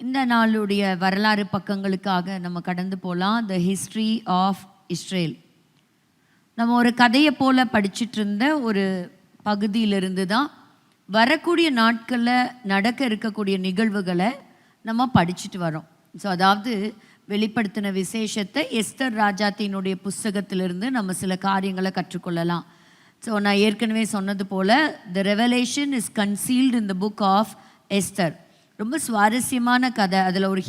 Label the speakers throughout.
Speaker 1: இந்த நாளுடைய வரலாறு பக்கங்களுக்காக நம்ம கடந்து போகலாம். The history of Israel. நம்ம ஒரு கதையை போல் படிச்சுட்டு இருந்த ஒரு பகுதியிலிருந்து தான் வரக்கூடிய நாட்களில் நடக்க இருக்கக்கூடிய நிகழ்வுகளை நம்ம படிச்சுட்டு வரோம். ஸோ அதாவது வெளிப்படுத்தின விசேஷத்தை எஸ்தர் ராஜாத்தினுடைய புஸ்தகத்திலிருந்து நம்ம சில காரியங்களை கற்றுக்கொள்ளலாம். ஸோ நான் ஏற்கனவே சொன்னது போல் the revelation is concealed in the book of Esther. ரொம்ப சுவாரஸ்யமான கதை. அதில் ஒரு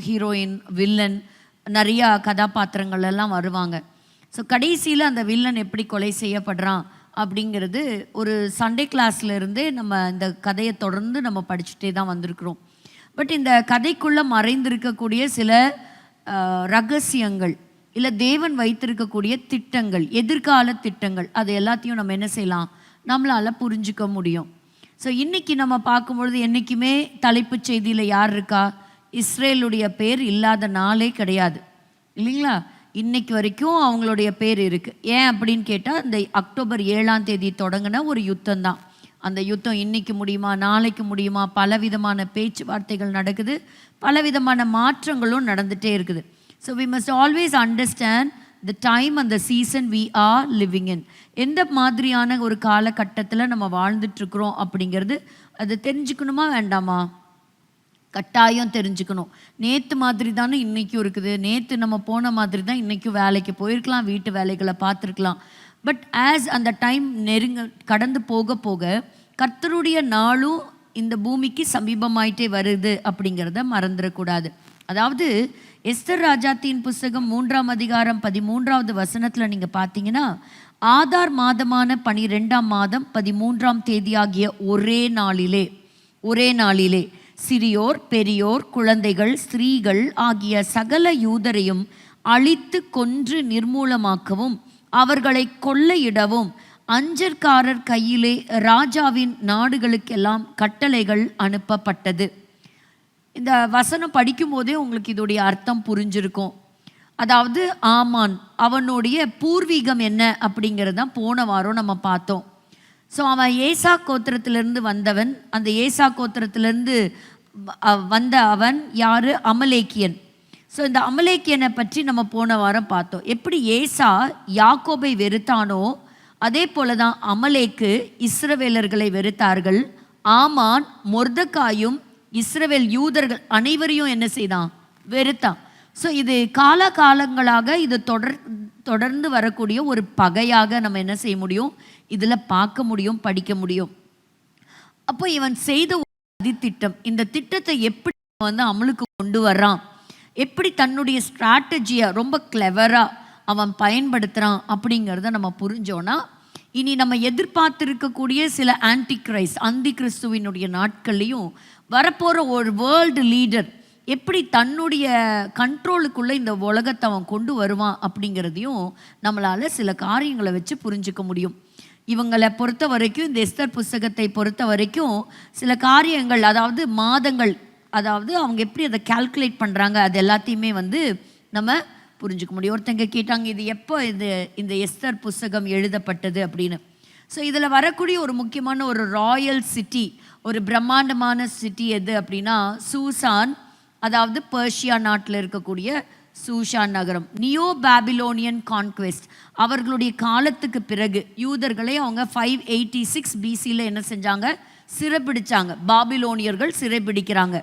Speaker 1: ஹீரோயின், வில்லன், நிறையா கதாபாத்திரங்கள் எல்லாம் வருவாங்க. ஸோ கடைசியில் அந்த வில்லன் எப்படி கொலை செய்யப்படுறான் அப்படிங்கிறது ஒரு சண்டே கிளாஸ்லேருந்தே நம்ம இந்த கதையை தொடர்ந்து நம்ம படிச்சுட்டே தான் வந்திருக்கிறோம். பட் இந்த கதைக்குள்ளே மறைந்திருக்கக்கூடிய சில ரகசியங்கள், இல்லை தேவன் வைத்திருக்கக்கூடிய திட்டங்கள், எதிர்கால திட்டங்கள், அது எல்லாத்தையும் நம்ம என்ன செய்யலாம், நம்மளால் புரிஞ்சிக்க முடியும். ஸோ இன்றைக்கி நம்ம பார்க்கும்பொழுது என்றைக்குமே தலைப்புச் செய்தியில் யார் இருக்கா? இஸ்ரேலுடைய பேர் இல்லாத நாளே கிடையாது இல்லைங்களா? இன்னைக்கு வரைக்கும் அவங்களுடைய பேர் இருக்குது. ஏன் அப்படின்னு கேட்டால், இந்த அக்டோபர் 7ஆம் தேதி தொடங்கின ஒரு யுத்தம் தான். அந்த யுத்தம் இன்றைக்கி முடியுமா, நாளைக்கு முடியுமா, பலவிதமான பேச்சுவார்த்தைகள் நடக்குது, பலவிதமான மாற்றங்களும் நடந்துகிட்டே இருக்குது. So we must always understand the time and the season we are living in. எந்த மாதிரியான ஒரு காலகட்டத்தில் நம்ம வாழ்ந்துட்டுருக்குறோம் அப்படிங்கிறது அது தெரிஞ்சுக்கணுமா வேண்டாமா? கட்டாயம் தெரிஞ்சுக்கணும். நேற்று மாதிரி தானே இன்றைக்கும் இருக்குது, நேற்று நம்ம போன மாதிரி தான் இன்றைக்கும் வேலைக்கு போயிருக்கலாம், வீட்டு வேலைகளை பார்த்துருக்கலாம். பட் ஆஸ் அந்த டைம் கடந்து போக போக கர்த்தருடைய நாளும் இந்த பூமிக்கு சமீபமாயிட்டே வருது அப்படிங்கிறத மறந்துடக்கூடாது. அதாவது எஸ்தர் ராஜாத்தின் புஸ்தகம் 3ஆம் அதிகாரம் 13வது வசனத்தில் நீங்கள் பார்த்தீங்கன்னா, ஆதார் மாதமான 12ஆம் மாதம் 13ஆம் தேதியாகிய ஒரே நாளிலே சிறியோர், பெரியோர், குழந்தைகள், ஸ்திரீகள் ஆகிய சகல யூதரையும் அழித்து கொன்று நிர்மூலமாக்கவும் அவர்களை கொள்ளையிடவும் அஞ்சற்காரர் கையிலே ராஜாவின் நாடுகளுக்கெல்லாம் கட்டளைகள் அனுப்பப்பட்டது. இந்த வசனம் படிக்கும் போதே உங்களுக்கு இதோடைய அர்த்தம் புரிஞ்சிருக்கும். அதாவது ஆமான், அவனுடைய பூர்வீகம் என்ன அப்படிங்கிறதான் போன வாரம் நம்ம பார்த்தோம். ஸோ அவன் ஏசா கோத்திரத்திலிருந்து வந்தவன். அந்த ஏசா கோத்திரத்திலிருந்து வந்த அவன் யார்? அமலேக்கியன். ஸோ இந்த அமலேக்கியனை பற்றி நம்ம போன வாரம் பார்த்தோம். எப்படி ஏசா யாக்கோபை வெறுத்தானோ அதே போல தான் அமலேக்கு இஸ்ரவேலர்களை வெறுத்தார்கள். ஆமான் மொர்தெக்காயும் இஸ்ரவேல் யூதர்கள் அனைவரையும் என்ன செய்தான்? வெறுத்தான். ஸோ இது காலகாலங்களாக இது தொடர்ந்து வரக்கூடிய ஒரு பகையாக நம்ம என்ன செய்ய முடியும், இதில் பார்க்க முடியும், படிக்க முடியும். அப்போ இவன் செய்த திட்டம், இந்த திட்டத்தை எப்படி வந்து அமலுக்கு கொண்டு வர்றான், எப்படி தன்னுடைய ஸ்ட்ராட்டஜியை ரொம்ப கிளவராக அவன் பயன்படுத்துகிறான் அப்படிங்கிறத நம்ம புரிஞ்சோன்னா, இனி நம்ம எதிர்பார்த்துருக்கக்கூடிய சில அந்தி கிறிஸ்துவினுடைய நாட்கள்லையும் வரப்போகிற ஒரு வேர்ல்டு லீடர் எப்படி தன்னுடைய கண்ட்ரோலுக்குள்ளே இந்த உலகத்தை அவன் கொண்டு வருவான் அப்படிங்கிறதையும் நம்மளால் சில காரியங்களை வச்சு புரிஞ்சுக்க முடியும். இவங்களை பொறுத்த வரைக்கும், இந்த எஸ்தர் புஸ்தகத்தை பொறுத்த வரைக்கும் சில காரியங்கள், அதாவது மாதங்கள், அதாவது அவங்க எப்படி அதை கால்குலேட் பண்ணுறாங்க, அது எல்லாத்தையுமே வந்து நம்ம புரிஞ்சுக்க முடியும். ஒருத்தங்க கேட்டாங்க, இது எப்போ இந்த எஸ்தர் புஸ்தகம் எழுதப்பட்டது அப்படின்னு. ஸோ இதில் வரக்கூடிய ஒரு முக்கியமான ஒரு ராயல் சிட்டி, ஒரு பிரம்மாண்டமான சிட்டி எது அப்படின்னா சூசான், அதாவது பர்ஷியா நாட்டில் இருக்கக்கூடிய சூஷான் நகரம். நியோ பாபிலோனியன் கான்குவெஸ்ட், அவர்களுடைய காலத்துக்கு பிறகு யூதர்களை அவங்க 586 BCயில் என்ன செஞ்சாங்க? சிறைப்பிடிச்சாங்க. பாபிலோனியர்கள் சிறைப்பிடிக்கிறாங்க.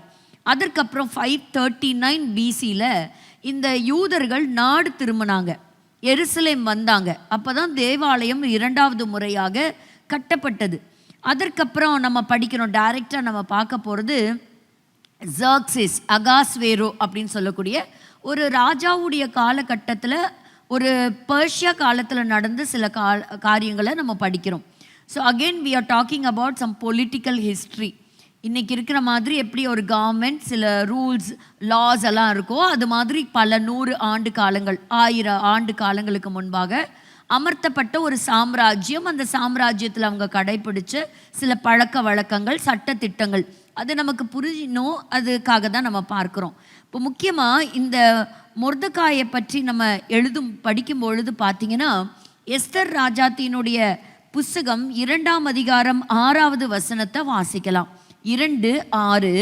Speaker 1: அதற்கப்புறம் 539 BCயில் இந்த யூதர்கள் நாடு திரும்பினாங்க, எருசலேம் வந்தாங்க. அப்போ தான் தேவாலயம் 2வது முறையாக கட்டப்பட்டது. அதற்கப்புறம் நம்ம படிக்கிறோம், டைரெக்டாக நம்ம பார்க்க போகிறது ஜர்க்சிஸ் அகாஸ்வேரோ அப்படின்னு சொல்லக்கூடிய ஒரு ராஜாவுடைய காலகட்டத்தில், ஒரு பர்ஷியா காலத்தில் நடந்த சில காரியங்களை நம்ம படிக்கிறோம். So again we are talking about some political history. இன்றைக்கி இருக்கிற மாதிரி எப்படி ஒரு கவர்மெண்ட் சில ரூல்ஸ், லாஸ் எல்லாம் இருக்கோ, அது மாதிரி பல 100 ஆண்டு காலங்கள், 1000 ஆண்டு காலங்களுக்கு முன்பாக அமர்த்தப்பட்ட ஒரு சாம்ராஜ்யம். அந்த சாம்ராஜ்யத்தில் அவங்க கடைபிடிச்ச சில பழக்க வழக்கங்கள், சட்ட திட்டங்கள், அது நமக்கு புரியணும். அதுக்காக தான் நம்ம பார்க்குறோம். இப்போ முக்கியமாக இந்த மொர்தெக்காயை பற்றி நம்ம படிக்கும் பொழுது பார்த்தீங்கன்னா, எஸ்தர் ராஜாத்தினுடைய புஸ்தகம் 2ஆம் அதிகாரம் 6வது வசனத்தை வாசிக்கலாம். 2:6.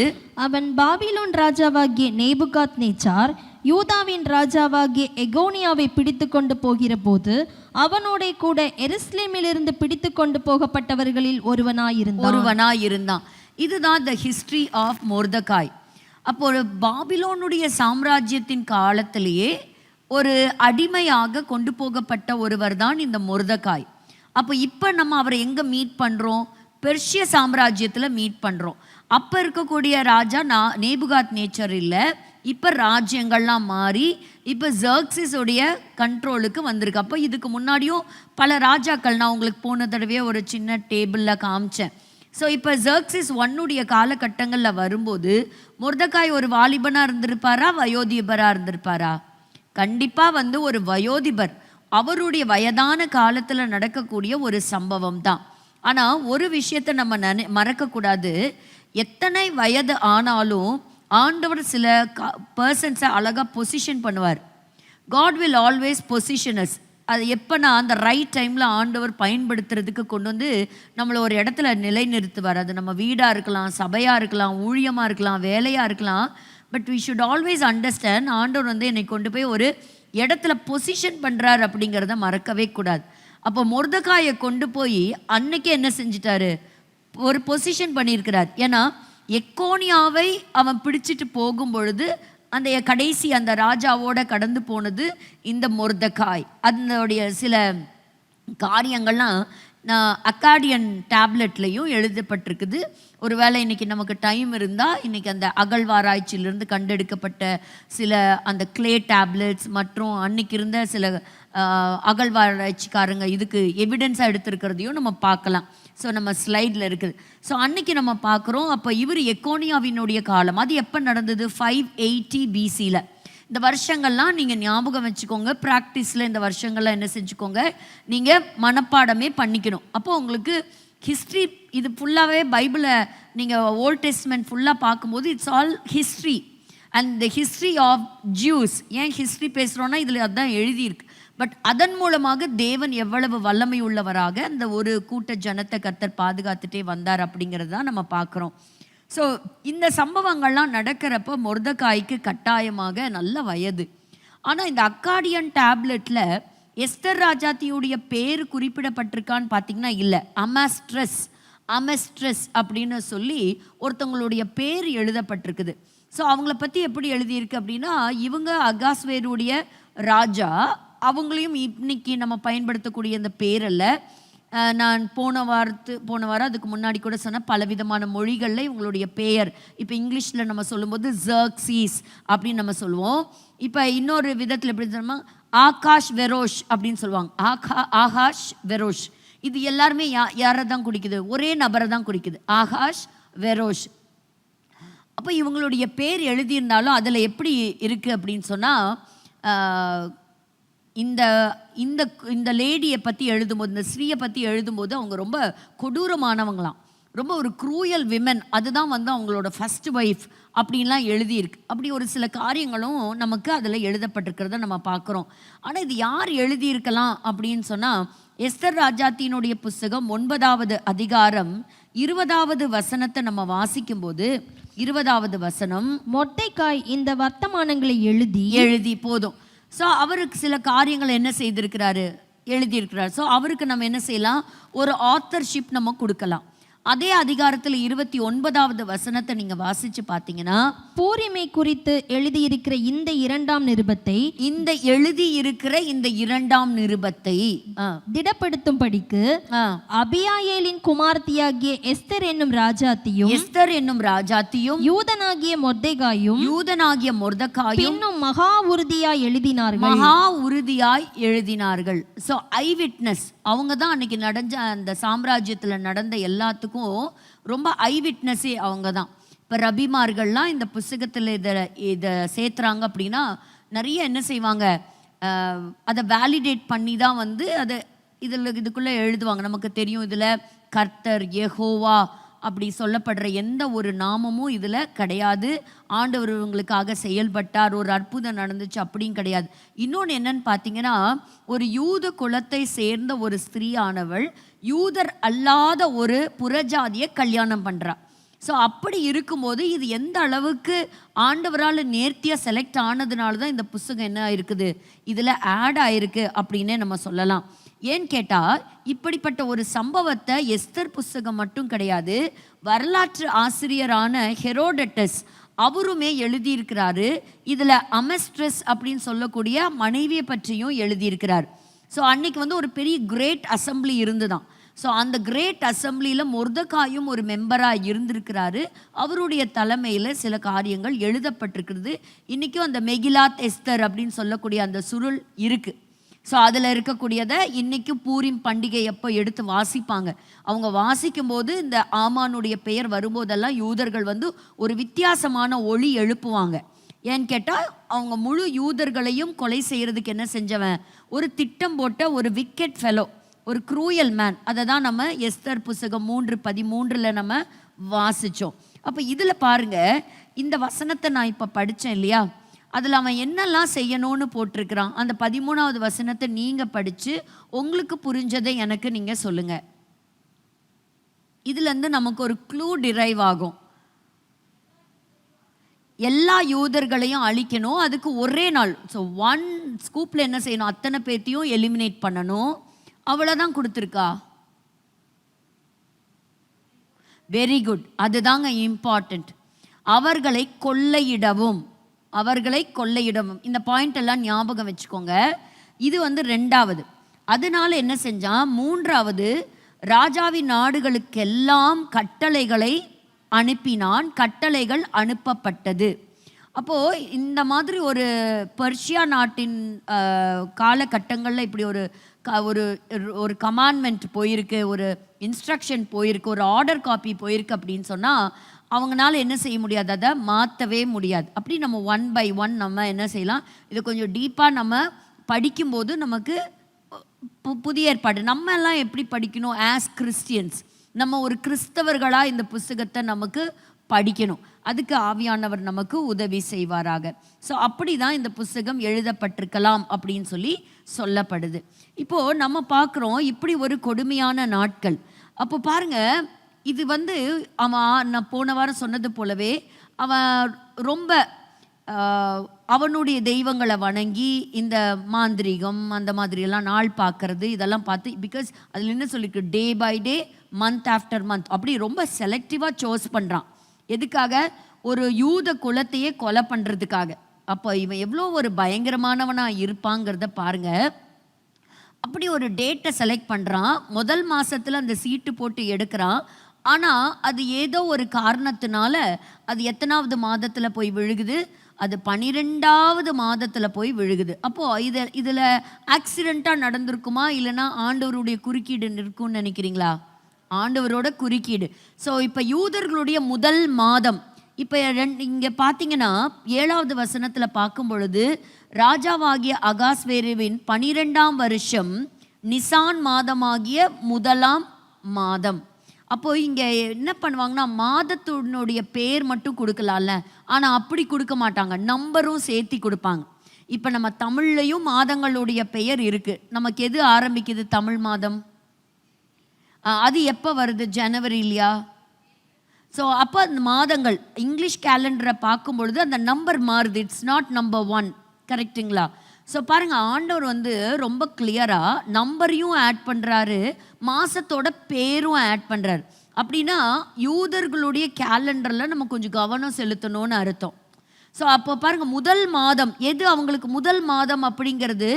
Speaker 2: அவன் பாபிலோன் ராஜாவாகிய நேபுகாத்நேச்சார் யூதாவின் ராஜாவாகிய எகோனியாவை பிடித்து கொண்டு போகிற போது அவனோட கூட எருசலேமிலிருந்து பிடித்து கொண்டு போகப்பட்டவர்களில் ஒருவனாயிருந்தான். இதுதான் த ஹிஸ்டரி ஆஃப் மொர்தகாய். அப்போ ஒரு பாபிலோனுடைய சாம்ராஜ்யத்தின் காலத்திலேயே ஒரு அடிமையாக கொண்டு போகப்பட்ட ஒருவர் தான் இந்த மொர்தகாய். அப்போ இப்போ நம்ம அவரை எங்கே மீட் பண்ணுறோம்? பெர்ஷிய சாம்ராஜ்யத்தில் மீட் பண்ணுறோம். அப்போ இருக்கக்கூடிய ராஜா நேபுகாத்நேச்சர் இல்லை, இப்போ ராஜ்யங்கள்லாம் மாறி இப்போ ஜர்க்சிஸோடைய கண்ட்ரோலுக்கு வந்திருக்கு. அப்போ இதுக்கு முன்னாடியும் பல ராஜாக்கள் நான் உங்களுக்கு போன தடவையே ஒரு சின்ன டேபிளில் காமிச்சேன். ஸோ இப்போ ஜர்க்சிஸ் 1 காலகட்டங்களில் வரும்போது மொர்தகாய் ஒரு வாலிபனாக இருந்திருப்பாரா, வயோதிபராக இருந்திருப்பாரா? கண்டிப்பாக ஒரு வயோதிபர். அவருடைய வயதான காலத்தில் நடக்கக்கூடிய ஒரு சம்பவம் தான். ஆனால் ஒரு விஷயத்தை நம்ம மறக்கக்கூடாது. எத்தனை வயது ஆனாலும் ஆண்டவர் சில பர்சன்ஸை அழகாக பொசிஷன் பண்ணுவார். God will always position us. அது எப்போனா அந்த ரைட் டைமில் ஆண்டவர் பயன்படுத்துறதுக்கு கொண்டு வந்து நம்மளை ஒரு இடத்துல நிலைநிறுத்துவார். அது நம்ம வீடாக இருக்கலாம், சபையாக இருக்கலாம், ஊழியமாக இருக்கலாம், வேலையாக இருக்கலாம். But we should always understand, ஆண்டவர் என்னை கொண்டு போய் ஒரு இடத்துல பொசிஷன் பண்ணுறார் அப்படிங்கிறத மறக்கவே கூடாது. அப்போ மொர்தகாயை கொண்டு போய் அன்னைக்கே என்ன செஞ்சிட்டாரு? ஒரு பொசிஷன் பண்ணியிருக்கிறார். ஏன்னா எக்கோனியாவை அவன் பிடிச்சிட்டு போகும் பொழுது அந்த கடைசி அந்த ராஜாவோட கடந்து போனது இந்த மொர்தகாய். அதனுடைய சில காரியங்கள்லாம் அக்காடியன் டேப்லெட்லையும் எழுதப்பட்டிருக்குது. ஒருவேளை இன்னைக்கு நமக்கு டைம் இருந்தால் இன்னைக்கு அந்த அகழ்வாராய்ச்சியிலிருந்து கண்டெடுக்கப்பட்ட சில அந்த கிளே டேப்லெட்ஸ் மற்றும் அன்னைக்கு இருந்த சில அகழ்வாராய்ச்சிக்காரங்க இதுக்கு எவிடன்ஸாக எடுத்திருக்கிறதையும் நம்ம பார்க்கலாம். ஸோ நம்ம ஸ்லைடில் இருக்குது. ஸோ அன்னைக்கு நம்ம பார்க்குறோம். அப்போ இவர் எக்கோனியாவினுடைய காலம். அது எப்போ நடந்தது? 580 BCயில். இந்த வருஷங்கள்லாம் நீங்கள் ஞாபகம் வச்சுக்கோங்க. ப்ராக்டிஸில் இந்த வருஷங்கள்லாம் என்ன செஞ்சுக்கோங்க, நீங்கள் மனப்பாடமே பண்ணிக்கணும். அப்போது உங்களுக்கு ஹிஸ்ட்ரி இது ஃபுல்லாகவே பைபிளை நீங்கள் ஓல்ட் டெஸ்ட்மெண்ட் ஃபுல்லாக பார்க்கும்போது it's all history and the history of Jews. ஏன் ஹிஸ்ட்ரி பேசுகிறோன்னா இதில் அதுதான் எழுதியிருக்கு. பட் அதன் மூலமாக தேவன் எவ்வளவு வல்லமை உள்ளவராக அந்த ஒரு கூட்ட ஜனத்தை கர்த்தர் பாதுகாத்துட்டே வந்தார் அப்படிங்கிறது தான் நம்ம பார்க்குறோம். ஸோ இந்த சம்பவங்கள்லாம் நடக்கிறப்ப மொர்தகாய்க்கு கட்டாயமாக நல்ல வயது. ஆனால் இந்த அக்காடியன் டேப்லெட்டில் எஸ்தர் ராஜாத்தியுடைய பேர் குறிப்பிடப்பட்டிருக்கான்னு பார்த்தீங்கன்னா இல்லை. அமெஸ்ட்ரஸ் அப்படின்னு சொல்லி ஒருத்தவங்களுடைய பேர் எழுதப்பட்டிருக்குது. ஸோ அவங்கள பற்றி எப்படி எழுதியிருக்கு அப்படின்னா, இவங்க அகாஸ்வேருடைய ராஜா. அவங்களையும் இன்னைக்கு நம்ம பயன்படுத்தக்கூடிய இந்த பேரல்ல. நான் போன வாரம் அதுக்கு முன்னாடி கூட சொன்ன பலவிதமான மொழிகளில் இவங்களுடைய பெயர். இப்போ இங்கிலீஷில் நம்ம சொல்லும்போது ஜர்க்சீஸ் அப்படின்னு நம்ம சொல்லுவோம். இப்போ இன்னொரு விதத்தில் எப்படி சொன்னோம்னா ஆகாஷ் வெரோஷ் அப்படின்னு சொல்லுவாங்க. ஆகாஷ் வெரோஷ். இது எல்லாருமே யாரை தான் குறிக்குது? ஒரே நபரை தான் குறிக்குது, ஆகாஷ் வெரோஷ். அப்போ இவங்களுடைய பேர் எழுதியிருந்தாலும் அதில் எப்படி இருக்குது அப்படின்னு சொன்னால், இந்த இந்த இந்த லேடியை பற்றி எழுதும்போது, இந்த ஸ்ரீயை பற்றி எழுதும்போது அவங்க ரொம்ப கொடூரமானவங்களாம், ரொம்ப ஒரு க்ரூயல் விமன். அதுதான் அவங்களோட ஃபஸ்ட் ஒய்ஃப் அப்படின்லாம் எழுதியிருக்கு. அப்படி ஒரு சில காரியங்களும் நமக்கு அதில் எழுதப்பட்டிருக்கிறத நம்ம பார்க்குறோம். ஆனால் இது யார் எழுதியிருக்கலாம் அப்படின்னு சொன்னால், எஸ்தர் ராஜாத்தினுடைய புஸ்தகம் 9வது அதிகாரம் 20வது வசனத்தை நம்ம வாசிக்கும்போது 20வது வசனம், மொர்தெகாய் இந்த வர்த்தமானங்களை எழுதி போதும்.
Speaker 1: ஸோ அவருக்கு சில காரியங்கள் என்ன செய்திருக்கிறாரு, எழுதியிருக்கிறார். ஸோ அவருக்கு நம்ம என்ன செய்யலாம், ஒரு ஆத்தர்ஷிப் நம்ம கொடுக்கலாம். அதே அதிகாரத்தில் 29வது வசனத்தை நீங்க வாசிச்சு பார்த்தீங்கன்னா,
Speaker 2: பூரிமை குறித்து எழுதியிருக்கிற இந்த இரண்டாம் நிருபத்தை திடப்படுத்தும்படிக்கு அபியாயேலின் குமார்த்தியாகிய எஸ்தர் என்னும் ராஜாத்தியும் யூதனாகிய மொர்தெகாயும் இன்னும் மகா உறுதியாய்
Speaker 1: எழுதினார்கள். ஸோ ஐ விட்னஸ் அவங்க தான் அன்னைக்கு நடந்த அந்த சாம்ராஜ்யத்தில் நடந்த எல்லாத்துக்கும் ரொம்ப ஐ விட்னஸே அவங்க தான். இப்போ ரபிமார்கள்லாம் இந்த புஸ்தகத்தில் இதை சேர்த்துறாங்க அப்படின்னா நிறைய என்ன செய்வாங்க, அதை வேலிடேட் பண்ணி தான் அதை இதுக்குள்ளே எழுதுவாங்க. நமக்கு தெரியும், இதில் கர்த்தர், யெகோவா அப்படி சொல்லப்படுற எந்த ஒரு நாமமும் இதில் கிடையாது. ஆண்டவர் இவங்களுக்காக செயல்பட்டார், ஒரு அற்புதம் நடந்துச்சு அப்படின்னு கிடையாது. இன்னொன்று என்னன்னு பார்த்தீங்கன்னா, ஒரு யூத குலத்தை சேர்ந்த ஒரு ஸ்திரீயானவள் யூதர் அல்லாத ஒரு புறஜாதியை கல்யாணம் பண்ணுறா. ஸோ அப்படி இருக்கும்போது இது எந்த அளவுக்கு ஆண்டவரால் நேர்த்தியாக செலக்ட் ஆனதுனால தான் இந்த புஸ்தகம் என்ன இருக்குது, இதில் ஆட் ஆயிருக்கு அப்படின்னே நம்ம சொல்லலாம். ஏன்னு கேட்டால் இப்படிப்பட்ட ஒரு சம்பவத்தை எஸ்தர் புஸ்தகம் மட்டும் கிடையாது, வரலாற்று ஆசிரியரான ஹெரோடட்டஸ் அவருமே எழுதியிருக்கிறாரு. இதில் அமெஸ்ட்ரஸ் அப்படின்னு சொல்லக்கூடிய மனைவியை பற்றியும் எழுதியிருக்கிறார். ஸோ அன்னைக்கு வந்து ஒரு பெரிய கிரேட் அசம்பிளி இருந்துதான். ஸோ அந்த கிரேட் அசம்பிளியில் மொர்தெகாயும் ஒரு மெம்பராக இருந்திருக்கிறாரு. அவருடைய தலைமையில் சில காரியங்கள் எழுதப்பட்டிருக்கிறது. இன்றைக்கும் அந்த மெகிலாத் எஸ்தர் அப்படின்னு சொல்லக்கூடிய அந்த சுருள் இருக்குது. ஸோ அதில் இருக்கக்கூடியதை இன்றைக்கும் பூரிம் பண்டிகை எப்போ எடுத்து வாசிப்பாங்க. அவங்க வாசிக்கும்போது இந்த ஆமானுடைய பெயர் வரும்போதெல்லாம் யூதர்கள் வந்து ஒரு வித்தியாசமான ஒளி எழுப்புவாங்க. ஏன்னு கேட்டால் அவங்க முழு யூதர்களையும் கொலை செய்கிறதுக்கு என்ன செஞ்சவன், ஒரு திட்டம் போட்ட ஒரு விக்கெட் ஃபெலோ, ஒரு க்ரூயல் மேன். அதை தான் நம்ம எஸ்தர் புஸ்தகம் 3:13 நம்ம வாசித்தோம். அப்போ இதில் பாருங்கள், இந்த வசனத்தை நான் இப்போ படித்தேன் இல்லையா, அதில் அவன் என்னெல்லாம் செய்யணும்னு போட்டிருக்கிறான். அந்த 13வது வசனத்தை நீங்கள் படித்து உங்களுக்கு புரிஞ்சதை எனக்கு நீங்கள் சொல்லுங்கள். இதுலேருந்து நமக்கு ஒரு க்ளூ டிரைவ் ஆகும். எல்லா யூதர்களையும் அழிக்கணும், அதுக்கு ஒரே நாள். ஸோ ஒன் ஸ்கூப்பில் என்ன செய்யணும், அத்தனை பேர்த்தையும் எலிமினேட் பண்ணணும். அவ்வளோதான் கொடுத்துருக்கா? வெரி குட், அதுதாங்க இம்பார்ட்டண்ட். அவர்களை கொள்ளையிடவும், அவர்களை கொள்ளையிடவும். இந்த பாயிண்ட் எல்லாம் ஞாபகம் வச்சுக்கோங்க. இது வந்து 2வது. அதனால என்ன செஞ்சான், 3வது, ராஜாவின் நாடுகளுக்கெல்லாம் கட்டளைகளை அனுப்பினான். கட்டளைகள் அனுப்பப்பட்டது. அப்போது இந்த மாதிரி ஒரு பர்ஷியா நாட்டின் காலகட்டங்களில் இப்படி ஒரு ஒரு கமாண்ட்மெண்ட் போயிருக்கு, ஒரு இன்ஸ்ட்ரக்ஷன் போயிருக்கு, ஒரு ஆர்டர் காப்பி போயிருக்கு அப்படின்னு சொன்னால் அவங்களால என்ன செய்ய முடியாது, அதை மாற்றவே முடியாது. அப்படி நம்ம 1 by 1 நம்ம என்ன செய்யலாம், இதை கொஞ்சம் டீப்பாக நம்ம படிக்கும்போது நமக்கு புதிய ஏற்பாடு நம்ம எல்லாம் எப்படி படிக்கணும், ஆஸ் கிறிஸ்டியன்ஸ் நம்ம ஒரு கிறிஸ்தவர்களாக இந்த புஸ்தகத்தை நமக்கு படிக்கணும். அதுக்கு ஆவியானவர் நமக்கு உதவி செய்வாராக. ஸோ அப்படி தான் இந்த புஸ்தகம் எழுதப்பட்டிருக்கலாம் அப்படின்னு சொல்லி சொல்லப்படுது. இப்போது நம்ம பார்க்குறோம் இப்படி ஒரு கொடுமையான நாட்கள். அப்போ பாருங்கள், இது வந்து அவன் நான் போன வாரம் சொன்னது போலவே அவன் ரொம்ப அவனுடைய தெய்வங்களை வணங்கி இந்த மாந்திரிகம் அந்த மாதிரியெல்லாம் நாள் பார்க்கறது இதெல்லாம் பார்த்து, பிகாஸ் அதில் என்ன சொல்லியிருக்கு, day by day month after month அப்படி ரொம்ப செலக்டிவாக சோஸ் பண்ணுறான். எதுக்காக, ஒரு யூத குலத்தையே கொலை பண்ணுறதுக்காக. அப்போ இவன் எவ்வளோ ஒரு பயங்கரமானவனாக இருப்பாங்கிறத பாருங்க. அப்படி ஒரு டேட்டை செலக்ட் பண்ணுறான். முதல் மாதத்தில் அந்த சீட்டு போட்டு எடுக்கிறான். ஆனால் அது ஏதோ ஒரு காரணத்தினால அது எத்தனாவது மாதத்தில் போய் விழுகுது, அது 12வது மாதத்தில் போய் விழுகுது. அப்போது இதில் ஆக்சிடெண்ட்டாக நடந்திருக்குமா, இல்லைனா ஆண்டவருடைய குறுக்கீடு இருக்கும்னு நினைக்கிறீங்களா? ஆண்டவரோட குறுக்கீடு. ஸோ இப்போ யூதர்களுடைய முதல் மாதம், இப்போ இங்கே பார்த்தீங்கன்னா 7வது வசனத்தில் பார்க்கும் பொழுது, ராஜாவாகிய அகாஸ்வேருவின் 12ஆம் வருஷம் நிசான் மாதமாகிய 1ஆம் மாதம். அப்போது இங்கே என்ன பண்ணுவாங்கன்னா, மாதத்தினுடைய பேர் மட்டும் கொடுக்கலாம்ல, ஆனால் அப்படி கொடுக்க மாட்டாங்க, நம்பரும் சேர்த்தி கொடுப்பாங்க. இப்போ நம்ம தமிழ்லையும் மாதங்களுடைய பெயர் இருக்குது. நமக்கு எது ஆரம்பிக்குது தமிழ் மாதம், அது எப்போ வருது, ஜனவரி இல்லையா? ஸோ அப்போ அந்த மாதங்கள் இங்கிலீஷ் கேலண்டரை பார்க்கும் பொழுது அந்த நம்பர் மாறுது, இட்ஸ் நாட் நம்பர் 1, கரெக்டுங்களா? ஸோ பாருங்கள், ஆண்டவர் வந்து ரொம்ப கிளியராக நம்பரையும் ஆட் பண்ணுறாரு, மாதத்தோட பேரும் ஆட் பண்ணுறாரு. அப்படின்னா யூதர்களுடைய கேலண்டரில் நம்ம கொஞ்சம் கவனம் செலுத்தணும்னு அர்த்தம். ஸோ அப்போ பாருங்கள், முதல் மாதம் எது அவங்களுக்கு முதல் மாதம் அப்படிங்கிறது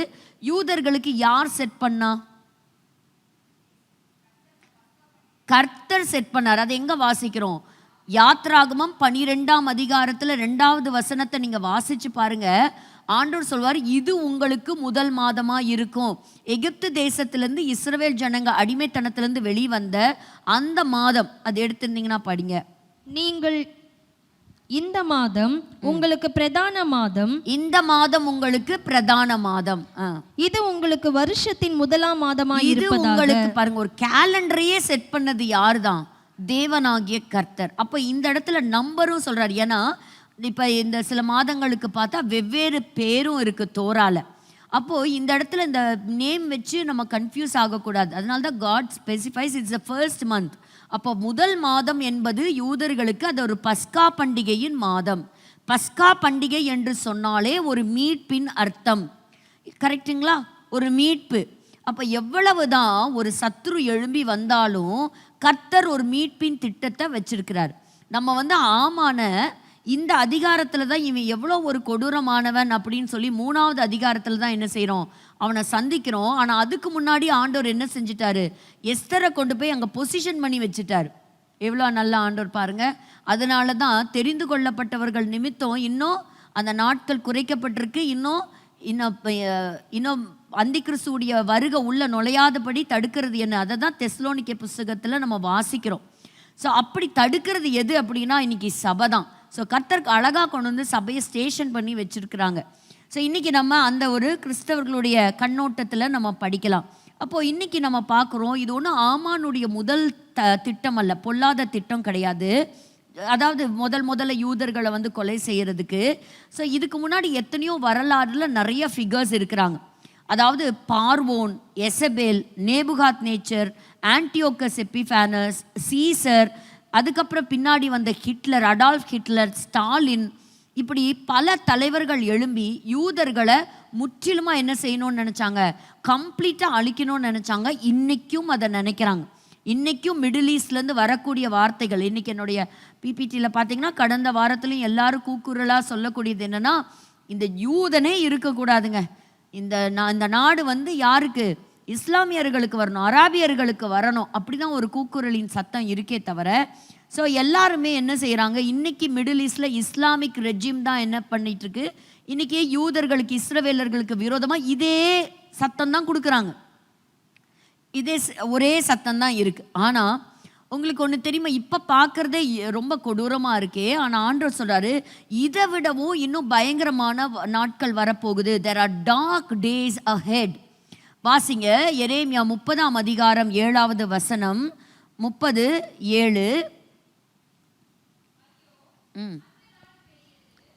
Speaker 1: யூதர்களுக்கு யார் செட் பண்ணா? கர்த்தர் செட் பண்ணார். அது எங்கே வாசிக்கிறோம்? யாத்ராகமம் 12ஆம் அதிகாரத்தில் 2வது வசனத்தை நீங்கள் வாசிச்சு பாருங்க. ஆண்டவர் சொல்வார், இது உங்களுக்கு முதல் மாதமாக இருக்கும். எகிப்து தேசத்திலேருந்து இஸ்ரவேல் ஜனங்க அடிமைத்தனத்திலேருந்து வெளிவந்த அந்த மாதம், அது எடுத்திருந்தீங்கன்னா படிங்க.
Speaker 2: நீங்கள் இந்த மாதம் உங்களுக்கு பிரதான மாதம்,
Speaker 1: இந்த மாதம் உங்களுக்கு பிரதான மாதம்,
Speaker 2: இது உங்களுக்கு வருஷத்தின் முதலாம் மாதமாக இருப்பதாக.
Speaker 1: உங்களுக்கு பாருங்க, ஒரு கேலண்டரையே செட் பண்ணது யார் தான்? தேவனாகிய கர்த்தர். அப்போ இந்த இடத்துல நம்பரும் சொல்றாரு. ஏன்னா இப்போ இந்த சில மாதங்களுக்கு பார்த்தா வெவ்வேறு பேரும் இருக்கு தோரால. அப்போது இந்த இடத்துல இந்த நேம் வச்சு நம்ம கன்ஃபியூஸ் ஆகக்கூடாது. அதனால தான் God specifies it's the first month. அப்போ முதல் மாதம் என்பது யூதர்களுக்கு அது ஒரு பஸ்கா பண்டிகையின் மாதம். பஸ்கா பண்டிகை என்று சொன்னாலே ஒரு மீட்பின் அர்த்தம், கரெக்டுங்களா? ஒரு மீட்பு. அப்போ எவ்வளவுதான் ஒரு சத்துரு எழும்பி வந்தாலும் கர்த்தர் ஒரு மீட்பின் திட்டத்தை வச்சிருக்கிறார். நம்ம ஆமான இந்த அதிகாரத்தில் தான் இவன் எவ்வளோ ஒரு கொடூரமானவன் அப்படின்னு சொல்லி 3வது அதிகாரத்தில் தான் என்ன செய்கிறோம், அவனை சந்திக்கிறோம். ஆனால் அதுக்கு முன்னாடி ஆண்டவர் என்ன செஞ்சிட்டாரு, எஸ்தரை கொண்டு போய் அங்கே பொசிஷன் பண்ணி வச்சுட்டார். எவ்வளோ நல்ல ஆண்டவர் பாருங்க. அதனால தான் தெரிந்து கொள்ளப்பட்டவர்கள் நிமித்தம் இன்னும் அந்த நாட்கள் குறைக்கப்பட்டிருக்கு. இன்னும் அந்தி கிறிஸ்துவுடைய வருகை உள்ள நுழையாதபடி தடுக்கிறது என்ன, அதை தான் தெஸ்லோனிக்கே புஸ்தகத்தில் நம்ம வாசிக்கிறோம். ஸோ அப்படி தடுக்கிறது எது அப்படின்னா இன்னைக்கு சபை தான். ஸோ கர்த்தருக்கு அழகாக கொண்டு சபையை ஸ்டேஷன் பண்ணி வச்சுருக்குறாங்க. ஸோ இன்றைக்கி நம்ம அந்த ஒரு கிறிஸ்தவர்களுடைய கண்ணோட்டத்தில் நம்ம படிக்கலாம். அப்போது இன்றைக்கி நம்ம பார்க்குறோம், இது ஒன்றும் ஆமானுடைய முதல் திட்டம் அல்ல, பொல்லாத திட்டம் கிடையாது. அதாவது முதல்ல யூதர்களை கொலை செய்கிறதுக்கு. ஸோ இதுக்கு முன்னாடி எத்தனையோ வரலாறுல நிறைய ஃபிகர்ஸ் இருக்கிறாங்க. அதாவது பார்வோன், எசபேல், நேபுகாத் நேச்சர், ஆன்டியோக்கஸ் எபிஃபானஸ், சீசர், அதுக்கப்புறம் பின்னாடி வந்த ஹிட்லர், அடால்ஃப் ஹிட்லர், ஸ்டாலின், இப்படி பல தலைவர்கள் எழும்பி யூதர்களை முற்றிலுமாக என்ன செய்யணும்னு நினச்சாங்க, கம்ப்ளீட்டாக அழிக்கணும்னு நினச்சாங்க. இன்றைக்கும் அதை நினைக்கிறாங்க. இன்றைக்கும் மிடில் ஈஸ்ட்லேருந்து வரக்கூடிய வார்த்தைகள், இன்றைக்கி என்னுடைய பிபிடியில் பார்த்தீங்கன்னா கடந்த வாரத்துலையும் எல்லாரும் கூக்குரலாக சொல்லக்கூடியது என்னென்னா, இந்த யூதனே இருக்கக்கூடாதுங்க, இந்த நாடு யாருக்கு, இஸ்லாமியர்களுக்கு வரணும், அராபியர்களுக்கு வரணும், அப்படி தான் ஒரு கூக்குரலின் சத்தம் இருக்கே தவிர. ஸோ எல்லாருமே என்ன செய்கிறாங்க, இன்றைக்கி மிடில் ஈஸ்டில் இஸ்லாமிக் ரெஜிம் தான் என்ன பண்ணிகிட்ருக்கு, இன்றைக்கி யூதர்களுக்கு இஸ்ரவேலர்களுக்கு விரோதமாக இதே சத்தம் தான் கொடுக்குறாங்க. இதே ஒரே சத்தம் தான் இருக்குது. ஆனால் உங்களுக்கு ஒன்று தெரியுமா, இப்போ பார்க்குறதே ரொம்ப கொடூரமாக இருக்கே. ஆனால் ஆண்டவர் சொல்கிறாரு, இதை விடவும் இன்னும் பயங்கரமான நாட்கள் வரப்போகுது. there are dark days ahead. வாசிங்க எரேமியா 30ஆம் அதிகாரம் 7வது வசனம், 30:7.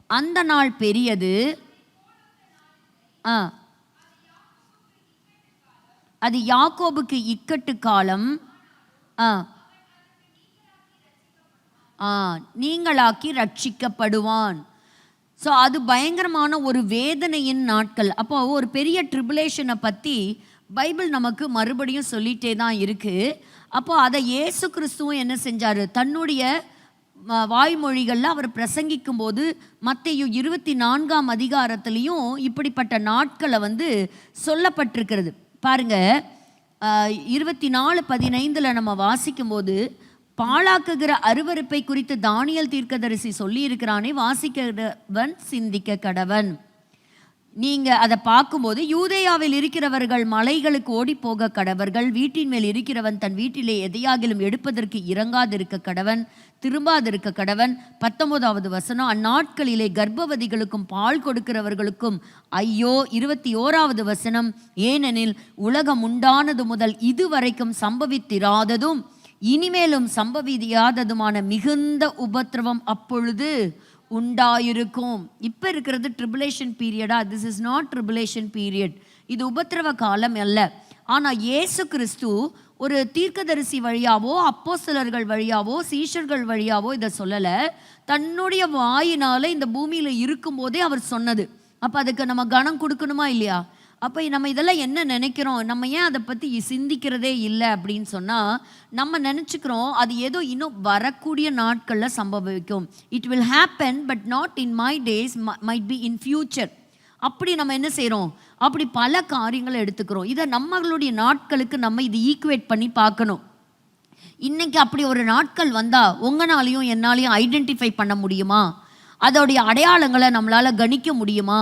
Speaker 1: அந்த நாள் பெரியது, அது யாக்கோபுக்கு இக்கட்டு காலம், நீங்களாக்கி ரட்சிக்கப்படுவான். ஸோ அது பயங்கரமான ஒரு வேதனையின் நாட்கள். அப்போ ஒரு பெரிய ட்ரிபுலேஷனை பற்றி பைபிள் நமக்கு மறுபடியும் சொல்லிகிட்டே தான் இருக்குது. அப்போது அதை இயேசு கிறிஸ்துவும் என்ன செஞ்சார், தன்னுடைய வாய்மொழிகளில் அவர் பிரசங்கிக்கும் போது மத்தேயு 24ஆம் அதிகாரத்துலேயும் இப்படிப்பட்ட நாட்களை சொல்லப்பட்டிருக்கிறது. பாருங்க, 24:15 நம்ம வாசிக்கும் போது, பாழாக்குகிற அருவருப்பை குறித்து தானியேல் தீர்க்கதரிசி சொல்லி இருக்கிறானே, வாசிக்கிறவன் சிந்திக்க கடவன். நீங்கள் அதை பார்க்கும்போது, யூதேயாவில் இருக்கிறவர்கள் மலைகளுக்கு ஓடி போக கடவர்கள், வீட்டின் மேல் இருக்கிறவன் தன் வீட்டிலே எதையாகிலும் எடுப்பதற்கு இறங்காதிருக்க கடவன், திரும்பாதிருக்க கடவன். 19வது வசனம், அந்நாட்களிலே கர்ப்பவதிகளுக்கும் பால் கொடுக்கிறவர்களுக்கும் ஐயோ. 21வது வசனம், ஏனெனில் உலகம் உண்டானது முதல் இதுவரைக்கும் சம்பவித்திராததும் இனிமேலும் சம்பவியாததுமான மிகுந்த உபத்திரவம் அப்பொழுது உண்டாயிருக்கும். இப்போ இருக்கிறது ட்ரிபுலேஷன் பீரியடா? This is not tribulation period. இது உபத்திரவ காலம் அல்ல. ஆனால் இயேசு கிறிஸ்து ஒரு தீர்க்கதரிசி வழியாவோ, அப்போஸ்தலர்கள் வழியாவோ, சீஷர்கள் வழியாவோ இதை சொல்லலை. தன்னுடைய வாயினால் இந்த பூமியில் இருக்கும்போதே அவர் சொன்னது. அப்போ அதுக்கு நம்ம கனம் கொடுக்கணுமா இல்லையா? அப்போ நம்ம இதெல்லாம் என்ன நினைக்கிறோம், நம்ம ஏன் அதை பற்றி சிந்திக்கிறதே இல்லை அப்படின்னு சொன்னால், நம்ம நினச்சிக்கிறோம் அது ஏதோ இன்னும் வரக்கூடிய நாட்களில் சம்பவிக்கும். It will happen but not in my days, might be in future. அப்படி நம்ம என்ன செய்கிறோம், அப்படி பல காரியங்களை எடுத்துக்கிறோம். இதை நம்மளுடைய நாட்களுக்கு நம்ம இது ஈக்குவேட் பண்ணி பார்க்கணும். இன்றைக்கி அப்படி ஒரு நாட்கள் வந்தால் உங்களாலையும் என்னாலையும் ஐடென்டிஃபை பண்ண முடியுமா? அதோடைய அடையாளங்களை நம்மளால் கணிக்க முடியுமா?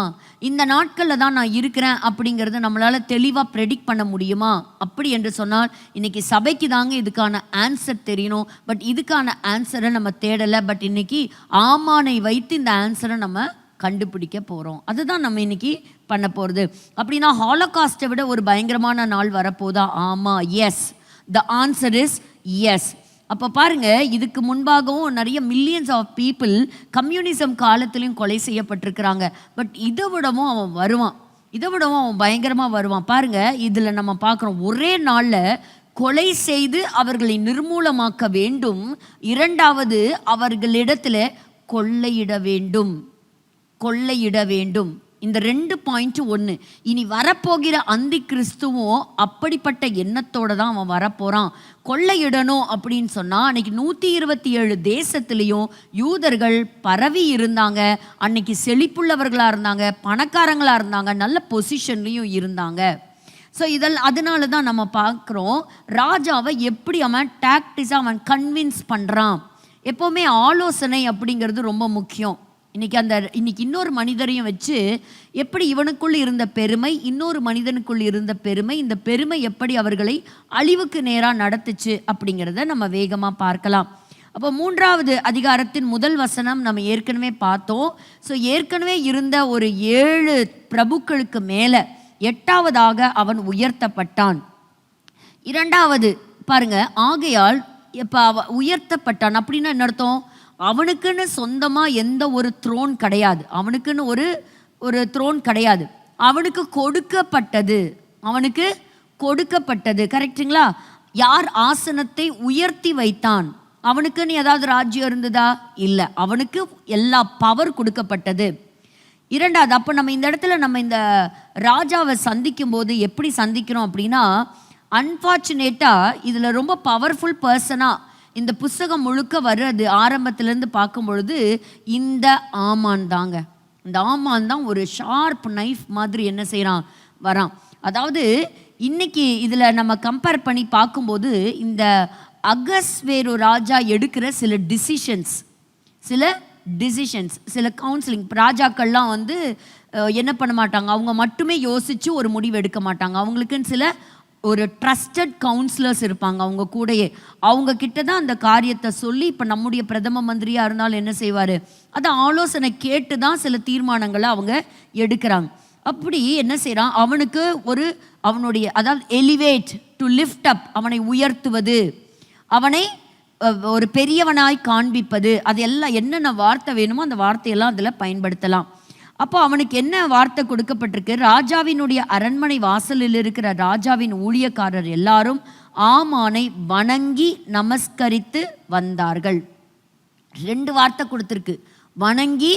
Speaker 1: இந்த நாட்களில் தான் நான் இருக்கிறேன் அப்படிங்கிறத நம்மளால் தெளிவாக ப்ரெடிக்ட் பண்ண முடியுமா? அப்படி என்று சொன்னால் இன்றைக்கி சபைக்கு தாங்க இதுக்கான ஆன்சர் தெரியணும். பட் இதுக்கான ஆன்சரை நம்ம தேடலை. பட் இன்றைக்கி ஆமானை வைத்து இந்த ஆன்சரை நம்ம கண்டுபிடிக்க போகிறோம். அதுதான் நம்ம இன்றைக்கி பண்ண போகிறது. அப்படின்னா ஹாலோகாஸ்ட்டை விட ஒரு பயங்கரமான நாள் வரப்போதா? ஆமாம், yes. The answer is yes. அப்போ பாருங்க, இதுக்கு முன்பாகவும் நிறைய மில்லியன்ஸ் ஆஃப் பீப்புள் கம்யூனிசம் காலத்திலையும் கொலை செய்யப்பட்டிருக்கிறாங்க. பட் இதை விடவும் அவன் வருவான், இதை விடவும் அவன் பயங்கரமாக வருவான். பாருங்க, இதில் நம்ம பார்க்குறோம் ஒரே நாளில் கொலை செய்து அவர்களை நிர்மூலமாக்க வேண்டும். இரண்டாவது, அவர்களிடத்துல கொள்ளையிட வேண்டும். இந்த 2 பாயிண்ட். ஒன்று, இனி வரப்போகிற அந்தி கிறிஸ்துவும் அப்படிப்பட்ட எண்ணத்தோட தான் அவன் வரப்போறான். கொள்ளையிடணும் அப்படின்னு சொன்னா, அன்னைக்கு 127 தேசத்திலையும் யூதர்கள் பரவி இருந்தாங்க. அன்னைக்கு செழிப்புள்ளவர்களா இருந்தாங்க, பணக்காரங்களா இருந்தாங்க, நல்ல பொசிஷன்லையும் இருந்தாங்க. ஸோ அதனால தான் நம்ம பார்க்குறோம் ராஜாவை எப்படி அவன் டாக்டிஸாக அவன் கன்வின்ஸ் பண்ணுறான். எப்போவுமே ஆலோசனை அப்படிங்கிறது ரொம்ப முக்கியம். இன்னைக்கு இன்னொரு மனிதரையும் வச்சு எப்படி இவனுக்குள் இருந்த பெருமை, இன்னொரு மனிதனுக்குள் இருந்த பெருமை, இந்த பெருமை எப்படி அவர்களை அழிவுக்கு நேராக நடத்துச்சு அப்படிங்கிறத நம்ம வேகமாக பார்க்கலாம். அப்போ 3வது அதிகாரத்தின் முதல் வசனம் நம்ம ஏற்கனவே பார்த்தோம். ஸோ ஏற்கனவே இருந்த ஒரு 7 பிரபுக்களுக்கு மேலே 8வதாக அவன் உயர்த்தப்பட்டான். 2வது பாருங்க, ஆகையால் இப்போ உயர்த்தப்பட்டான் அப்படின்னா என்ன அர்த்தம்? அவனுக்குன்னு சொந்தமாக எந்த ஒரு த்ரோன் கிடையாது, அவனுக்குன்னு ஒரு த்ரோன் கிடையாது. அவனுக்கு கொடுக்கப்பட்டது. கரெக்டுங்களா? யார் ஆசனத்தை உயர்த்தி வைத்தான்? அவனுக்குன்னு ஏதாவது ராஜ்யம் இருந்ததா? இல்லை, அவனுக்கு எல்லா பவர் கொடுக்கப்பட்டது. 2வது, அப்போ நம்ம இந்த இடத்துல நம்ம இந்த ராஜாவை சந்திக்கும் போது எப்படி சந்திக்கிறோம் அப்படின்னா, அன்ஃபார்ச்சுனேட்டாக இதில் ரொம்ப பவர்ஃபுல் பர்சனாக இந்த புஸ்தகம் முழுக்க வர்றது ஆரம்பத்திலேருந்து பார்க்கும் பொழுது இந்த ஆமான் தாங்க. இந்த ஆமான் தான் ஒரு ஷார்ப் நைஃப் மாதிரி என்ன செய்கிறான், வரான். அதாவது இன்னைக்கு இதில் நம்ம கம்பேர் பண்ணி பார்க்கும்போது இந்த அகஸ்வேரு ராஜா எடுக்கிற சில டிசிஷன்ஸ், சில கவுன்சிலிங், ராஜாக்கள்லாம் வந்து என்ன பண்ண மாட்டாங்க, அவங்க மட்டுமே யோசித்து ஒரு முடிவு எடுக்க மாட்டாங்க. அவங்களுக்குன்னு சில ஒரு ட்ரஸ்டட் கவுன்சிலர்ஸ் இருப்பாங்க அவங்க கூடயே. அவங்க கிட்ட தான் அந்த காரியத்தை சொல்லி, இப்போ நம்முடைய பிரதம மந்திரியாக இருந்தாலும் என்ன செய்வார், அதை ஆலோசனை கேட்டு தான் சில தீர்மானங்களை அவங்க எடுக்கிறாங்க. அப்படி என்ன செய்கிறான், அவனுக்கு அவனுடைய அதாவது எலிவேட் டு லிஃப்ட் அப், அவனை உயர்த்துவது, அவனை ஒரு பெரியவனாய் காண்பிப்பது, அது எல்லாம் என்னென்ன வார்த்தை வேணுமோ அந்த வார்த்தையெல்லாம் அதில் பயன்படுத்தலாம். அப்போ அவனுக்கு என்ன வார்த்தை கொடுக்கப்பட்டிருக்கு, ராஜாவினுடைய அரண்மனை வாசலில் இருக்கிற ராஜாவின் ஊழியக்காரர் எல்லாரும் ஆமானை வணங்கி நமஸ்கரித்து வந்தார்கள். 2 வார்த்தை கொடுத்துருக்கு, வணங்கி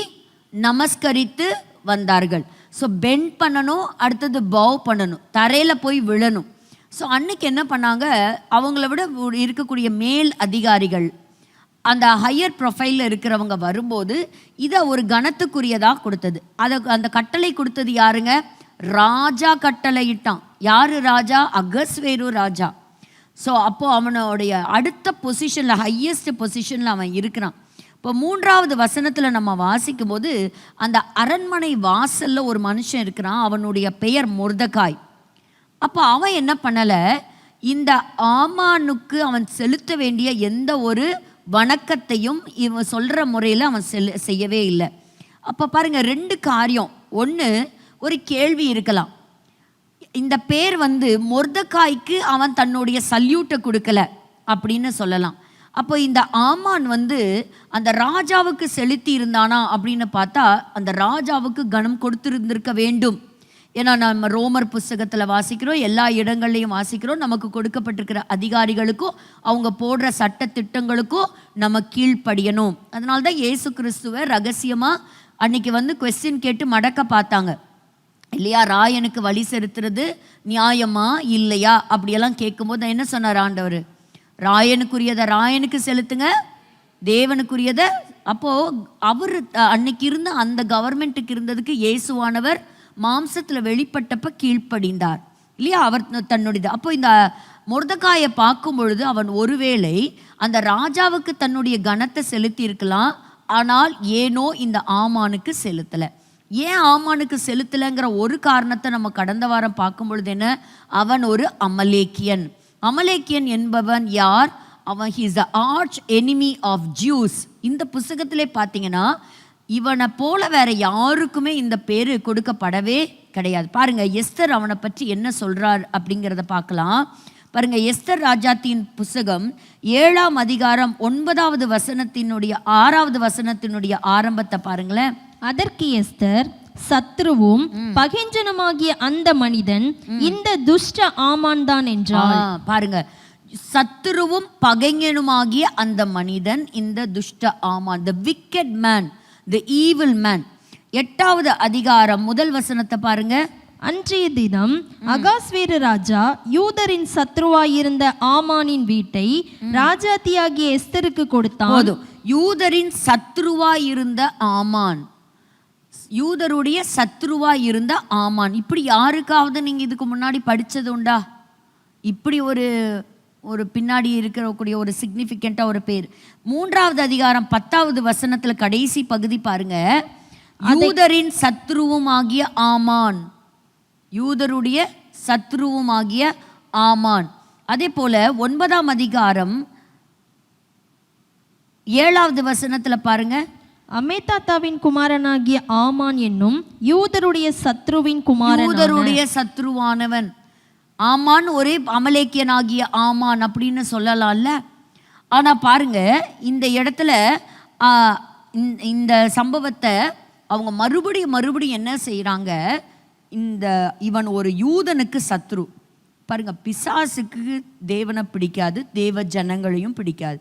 Speaker 1: நமஸ்கரித்து வந்தார்கள். ஸோ பெண்ட் பண்ணணும், அடுத்தது பவ் பண்ணணும், தரையில் போய் விழணும். ஸோ அன்னைக்கு என்ன பண்ணாங்க, அவங்கள விட இருக்கக்கூடிய மேல் அதிகாரிகள், அந்த ஹையர் ப்ரொஃபைலில் இருக்கிறவங்க வரும்போது இதை ஒரு கணத்துக்குரியதாக கொடுத்தது. அந்த கட்டளை கொடுத்தது யாருங்க, ராஜா கட்டளையிட்டான். யார் ராஜா? அகஸ்வேரு ராஜா. ஸோ அப்போது அவனுடைய அடுத்த பொசிஷனில், ஹையஸ்ட் பொசிஷனில் அவன் இருக்கிறான். இப்போ 3வது வசனத்தில் நம்ம வாசிக்கும் போது அந்த அரண்மனை வாசலில் ஒரு மனுஷன் இருக்கிறான், அவனுடைய பெயர் மொர்தெகாய். அப்போ அவன் என்ன பண்ணலை, இந்த ஆமானுக்கு அவன் செலுத்த வேண்டிய எந்த ஒரு வணக்கத்தையும் இவன் சொல்கிற முறையில் அவன் செய்யவே இல்லை. அப்போ பாருங்கள், 2 காரியம். ஒன்று, ஒரு கேள்வி இருக்கலாம், இந்த பேர் வந்து மொர்தெகாய்க்கு அவன் தன்னுடைய சல்யூட்டை கொடுக்கல அப்படின்னு சொல்லலாம். அப்போ இந்த ஆமான் வந்து அந்த ராஜாவுக்கு செலுத்தி இருந்தானா அப்படின்னு பார்த்தா அந்த ராஜாவுக்கு கனம் கொடுத்துருந்திருக்க வேண்டும். ஏன்னா நம்ம ரோமர் புஸ்தகத்தில் வாசிக்கிறோம், எல்லா இடங்கள்லையும் வாசிக்கிறோம், நமக்கு கொடுக்கப்பட்டிருக்கிற அதிகாரிகளுக்கும் அவங்க போடுற சட்ட திட்டங்களுக்கும் நம்ம கீழ்ப்படியணும். அதனால தான் இயேசு கிறிஸ்துவை ரகசியமாக அன்னைக்கு வந்து கொஸ்டின் கேட்டு மடக்க பார்த்தாங்க இல்லையா, ராயனுக்கு வழி செலுத்துறது நியாயமா இல்லையா அப்படியெல்லாம் கேட்கும்போது என்ன சொன்னார் ஆண்டவர், ராயனுக்குரியதை ராயனுக்கு செலுத்துங்க, தேவனுக்குரியதை. அப்போது அவர் அன்னைக்கு இருந்த அந்த கவர்மெண்ட்டுக்கு இருந்ததுக்கு இயேசுவானவர் மாம்சத்தில் வெளிப்பட்டப்ப கீழ்ப்படிந்தார் இல்லையா, அவர் தன்னுடையது. அப்போ இந்த மொர்தெகாயை பார்க்கும் பொழுது அவன் ஒருவேளை அந்த ராஜாவுக்கு தன்னுடைய கனத்தை செலுத்தி இருக்கலாம், ஆனால் ஏனோ இந்த ஆமானுக்கு செலுத்தலை. ஏன் ஆமானுக்கு செலுத்தலைங்கிற ஒரு காரணத்தை நம்ம கடந்த வாரம் பார்க்கும் பொழுது என்ன, அவன் ஒரு அமலேக்கியன். அமலேக்கியன் என்பவன் யார், அவன் he's the arch enemy of Jews. இந்த புஸ்தகத்திலே பார்த்தீங்கன்னா இவனை போல வேற யாருக்குமே இந்த பேர் கொடுக்கப்படவே கிடையாது. பாருங்க, எஸ்தர் அவனை பற்றி என்ன சொல்றார் அப்படிங்கிறத பார்க்கலாம். பாருங்க, எஸ்தர் ராஜாத்தின் புஸ்தகம் 7ஆம் அதிகாரம் 9வது வசனத்தினுடைய 6வது வசனத்தினுடைய ஆரம்பத்தை பாருங்களேன்.
Speaker 2: அதற்கு எஸ்தர், சத்ருவும் பகைஞ்சனுமாகிய அந்த மனிதன் இந்த துஷ்ட ஆமான் தான் என்றாள்.
Speaker 1: பாருங்க, சத்துருவும் பகைஞனுமாகிய அந்த மனிதன் இந்த துஷ்ட ஆமான், the wicked man, the evil man. 8வது அதிகாரம் முதல் வசனத்தை பாருங்க.
Speaker 2: அன்றைய தினம் அகாஸ்வேரு ராஜா யூதரின் சத்ருவாயிருந்த ஆமானின் வீட்டை ராஜாத்தியாகிய எஸ்தருக்கு கொடுத்தான்.
Speaker 1: போதும். யூதரின் சத்ருவாயிருந்த ஆமான், யூதருடைய சத்ருவாய் இருந்த ஆமான். இப்படி யாருக்காவது நீங்க இதுக்கு முன்னாடி படிச்சது உண்டா? இப்படி ஒரு பின்னாடி இருக்கக்கூடிய ஒரு சிக்னிஃபிகண்டா ஒரு பேர். 3வது அதிகாரம் 10வது வசனத்துல கடைசி பகுதி பாருங்க. யூதரின் சத்ருவுமாகிய ஆமான், யூதருடைய சத்ருவுமாகிய ஆமான். அதே போல 9ஆம் அதிகாரம் 7வது வசனத்துல பாருங்க.
Speaker 2: அமேதாத்தாவின் குமாரனாகிய ஆமான் என்னும் யூதருடைய சத்ருவின் குமாரன்,
Speaker 1: யூதருடைய சத்ருவானவன் ஆமான், ஒரே அமலேக்கியனாகிய ஆமான் அப்படின்னு சொல்லலாம்ல. ஆனா பாருங்க, இந்த இடத்துல இந்த சம்பவத்தை அவங்க மறுபடியும் என்ன செய்யறாங்க, இவன் ஒரு யூதனுக்கு சத்ரு. பாருங்க, பிசாசுக்கு தேவனை பிடிக்காது, தேவ ஜனங்களையும் பிடிக்காது.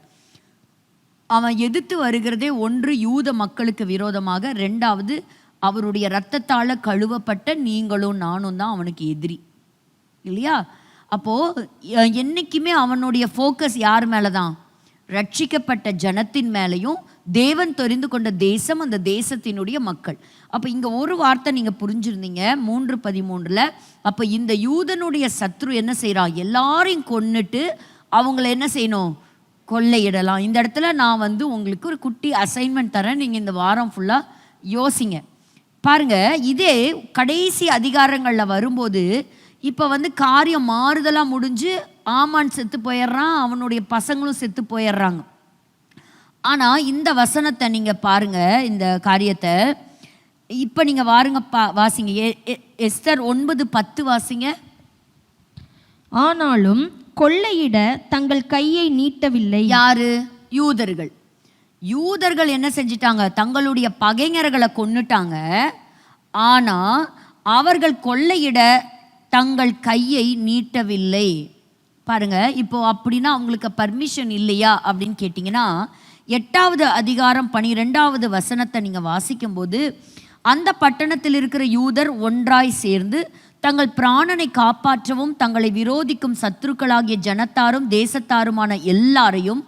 Speaker 1: அவன் எதிர்த்து வருகிறதே ஒன்று யூத மக்களுக்கு விரோதமாக, 2வது அவருடைய இரத்தத்தால கழுவப்பட்ட நீங்களும் நானும் தான் அவனுக்கு எதிரி இல்லையா? அப்போ என்னைக்குமே அவனுடைய ஃபோக்கஸ் யார் மேலதான்? ரட்சிக்கப்பட்ட ஜனத்தின் மேலையும் தேவன் தெரிந்து கொண்ட தேசம், அந்த தேசத்தினுடைய மக்கள். அப்போ இங்க ஒரு வார்த்தை நீங்க புரிஞ்சிருந்தீங்க 3:13. அப்போ இந்த யூதனுடைய சத்ரு என்ன செய்யறான்? எல்லாரையும் கொன்னுட்டு அவங்கள என்ன செய்யணும்? கொள்ளையிடலாம். இந்த இடத்துல நான் உங்களுக்கு ஒரு குட்டி அசைன்மெண்ட் தரேன், நீங்க இந்த வாரம் ஃபுல்லா யோசிங்க. பாருங்க, இதே கடைசி அதிகாரங்கள்ல வரும்போது இப்போ காரியம் மாறுதலாக முடிஞ்சு ஆமான் செத்து போயிடுறான், அவனுடைய பசங்களும் செத்து போயிடுறாங்க. ஆனால் இந்த வசனத்தை நீங்கள் பாருங்க, இந்த காரியத்தை இப்போ நீங்கள் வாசிங்க. எஸ்தர் 9:10 வாசிங்க.
Speaker 2: ஆனாலும் கொள்ளையிட தங்கள் கையை நீட்டவில்லை.
Speaker 1: யாரு? யூதர்கள் என்ன செஞ்சிட்டாங்க? தங்களுடைய பகைஞர்களை கொன்னுட்டாங்க. ஆனால் அவர்கள் கொள்ளையிட தங்கள் கையை நீட்டவில்லை. பாருங்க, இப்போ அப்படின்னா அவங்களுக்கு பர்மிஷன் இல்லையா அப்படின்னு கேட்டிங்கன்னா, 8வது அதிகாரம் 12வது வசனத்தை நீங்கள் வாசிக்கும்போது, அந்த பட்டணத்தில் இருக்கிற யூதர் ஒன்றாய் சேர்ந்து தங்கள் பிராணனை காப்பாற்றவும் தங்களை விரோதிக்கும் சத்துருக்களாகிய ஜனத்தாரும் தேசத்தாருமான எல்லாரையும்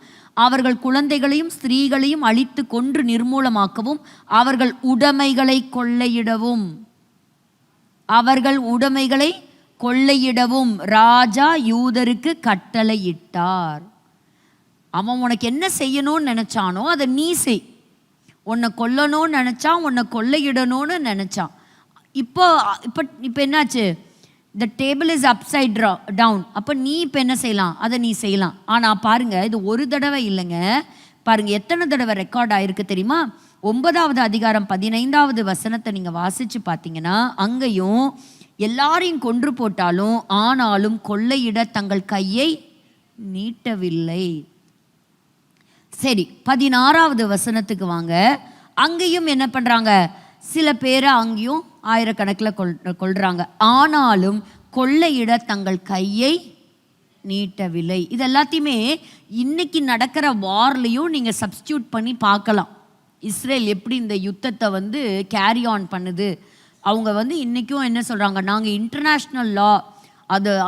Speaker 1: அவர்கள் குழந்தைகளையும் ஸ்திரீகளையும் அழித்து கொன்று நிர்மூலமாக்கவும் அவர்கள் உடைமைகளை கொள்ளையிடவும் ராஜா யூதருக்கு கட்டளையிட்டார். அவன் உனக்கு என்ன செய்யணும்னு நினைச்சானோ அதை நீ செய். உன்னை கொல்லணும்னு நினைச்சான், உன்னை கொள்ளையிடணும்னு நினைச்சான். இப்போ என்னாச்சு? The table is upside down. அப்போ நீ இப்போ என்ன செய்யலாம்? அதை நீ செய்யலாம். ஆனால் பாருங்க, இது ஒரு தடவை இல்லைங்க. பாருங்க எத்தனை தடவை ரெக்கார்ட் ஆயிருக்கு தெரியுமா? 9வது அதிகாரம் 15வது வசனத்தை நீங்கள் வாசிச்சு பார்த்தீங்கன்னா, அங்கேயும் எல்லாரையும் கொன்று போட்டாலும் ஆனாலும் கொள்ளையிட தங்கள் கையை நீட்டவில்லை. சரி, 16வது வசனத்துக்கு வாங்க. அங்கேயும் என்ன பண்றாங்க? சில பேரை அங்கேயும் ஆயிரக்கணக்கில் கொள்றாங்க. ஆனாலும் கொள்ளையிட தங்கள் கையை நீட்டவில்லை. இது எல்லாத்தையுமே இன்னைக்கு நடக்கிற வார்லையும் நீங்க சப்ஸ்டியூட் பண்ணி பார்க்கலாம். இஸ்ரேல் எப்படி இந்த யுத்தத்தை கேரி ஆன் பண்ணுது. அவங்க இன்றைக்கும் என்ன சொல்கிறாங்க? நாங்கள் இன்டர்நேஷ்னல் லா,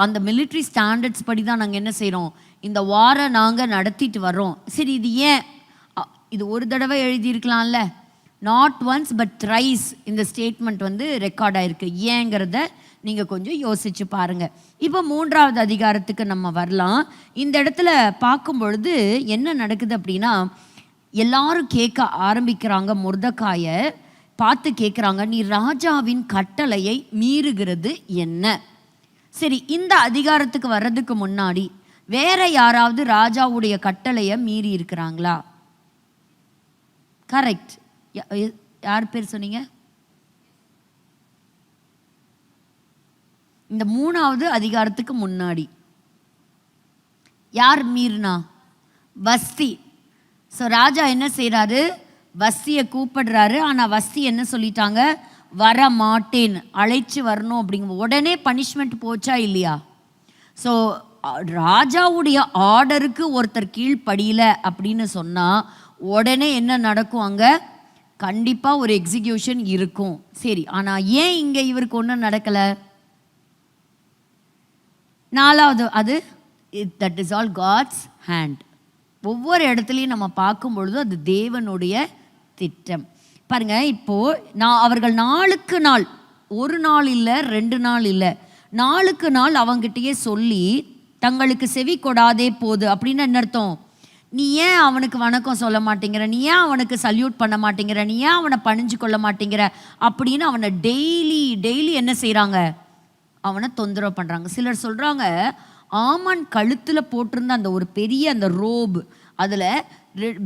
Speaker 1: அந்த மிலிட்ரி ஸ்டாண்டர்ட்ஸ் படி தான் நாங்கள் என்ன செய்கிறோம், இந்த வாரை நாங்கள் நடத்திட்டு வர்றோம். சரி, இது ஏன்? இது ஒரு தடவை எழுதியிருக்கலாம்ல. நாட் ஒன்ஸ் பட் த்ரைஸ் இந்த ஸ்டேட்மெண்ட் ரெக்கார்ட் ஆகிருக்கு. ஏங்கிறத நீங்கள் கொஞ்சம் யோசிச்சு பாருங்கள். இப்போ 3வது அதிகாரத்துக்கு நம்ம வரலாம். இந்த இடத்துல பார்க்கும் பொழுது என்ன நடக்குது அப்படின்னா, எல்லாரும் கேட்க ஆரம்பிக்கிறாங்க. மொர்தெகாயை பார்த்து கேட்குறாங்க, நீ ராஜாவின் கட்டளையை மீறுகிறது என்ன? சரி, இந்த அதிகாரத்துக்கு வர்றதுக்கு முன்னாடி வேற யாராவது ராஜாவுடைய கட்டளையை மீறி இருக்கிறாங்களா? கரெக்ட். யார் பேர் சொன்னீங்க? இந்த 3வது அதிகாரத்துக்கு முன்னாடி யார் மீறினா? வஸ்தி. ஸோ ராஜா என்ன செய்கிறாரு? வஸ்தியை கூப்பிடுறாரு. ஆனால் வஸ்தி என்ன சொல்லிட்டாங்க? வர மாட்டேன், அழைச்சி வரணும் அப்படிங்க. உடனே பனிஷ்மெண்ட் போச்சா இல்லையா? ஸோ ராஜாவுடைய ஆர்டருக்கு ஒருத்தர் கீழ்ப்படியல அப்படின்னு சொன்னால் உடனே என்ன நடக்கும்? அங்கே கண்டிப்பாக ஒரு எக்ஸிக்யூஷன் இருக்கும். சரி, ஆனால் ஏன் இங்கே இவருக்கு ஒன்றும் நடக்கலை? நாலாவது, அது that is all God's hand. ஒவ்வொரு இடத்துலையும் நம்ம பார்க்கும் பொழுது அது தேவனுடைய திட்டம். பாருங்க, இப்போது அவர்கள் நாளுக்கு நாள், ஒரு நாள் இல்லை, 2 நாள் இல்லை, நாளுக்கு நாள் அவங்கிட்டயே சொல்லி தங்களுக்கு செவி கொடாதே போகுது. அப்படின்னு என்ன அர்த்தம்? நீ ஏன் அவனுக்கு வணக்கம் சொல்ல மாட்டேங்கிற, நீ ஏன் அவனுக்கு சல்யூட் பண்ண மாட்டேங்கிற, நீ ஏன் அவனை பணிஞ்சு கொள்ள மாட்டேங்கிற அப்படின்னு அவனை டெய்லி என்ன செய்கிறாங்க? அவனை தொந்தரவு பண்ணுறாங்க. சிலர் சொல்கிறாங்க, ஆமான் கழுத்தில் போட்டிருந்த அந்த ஒரு பெரிய அந்த ரோபு, அதில்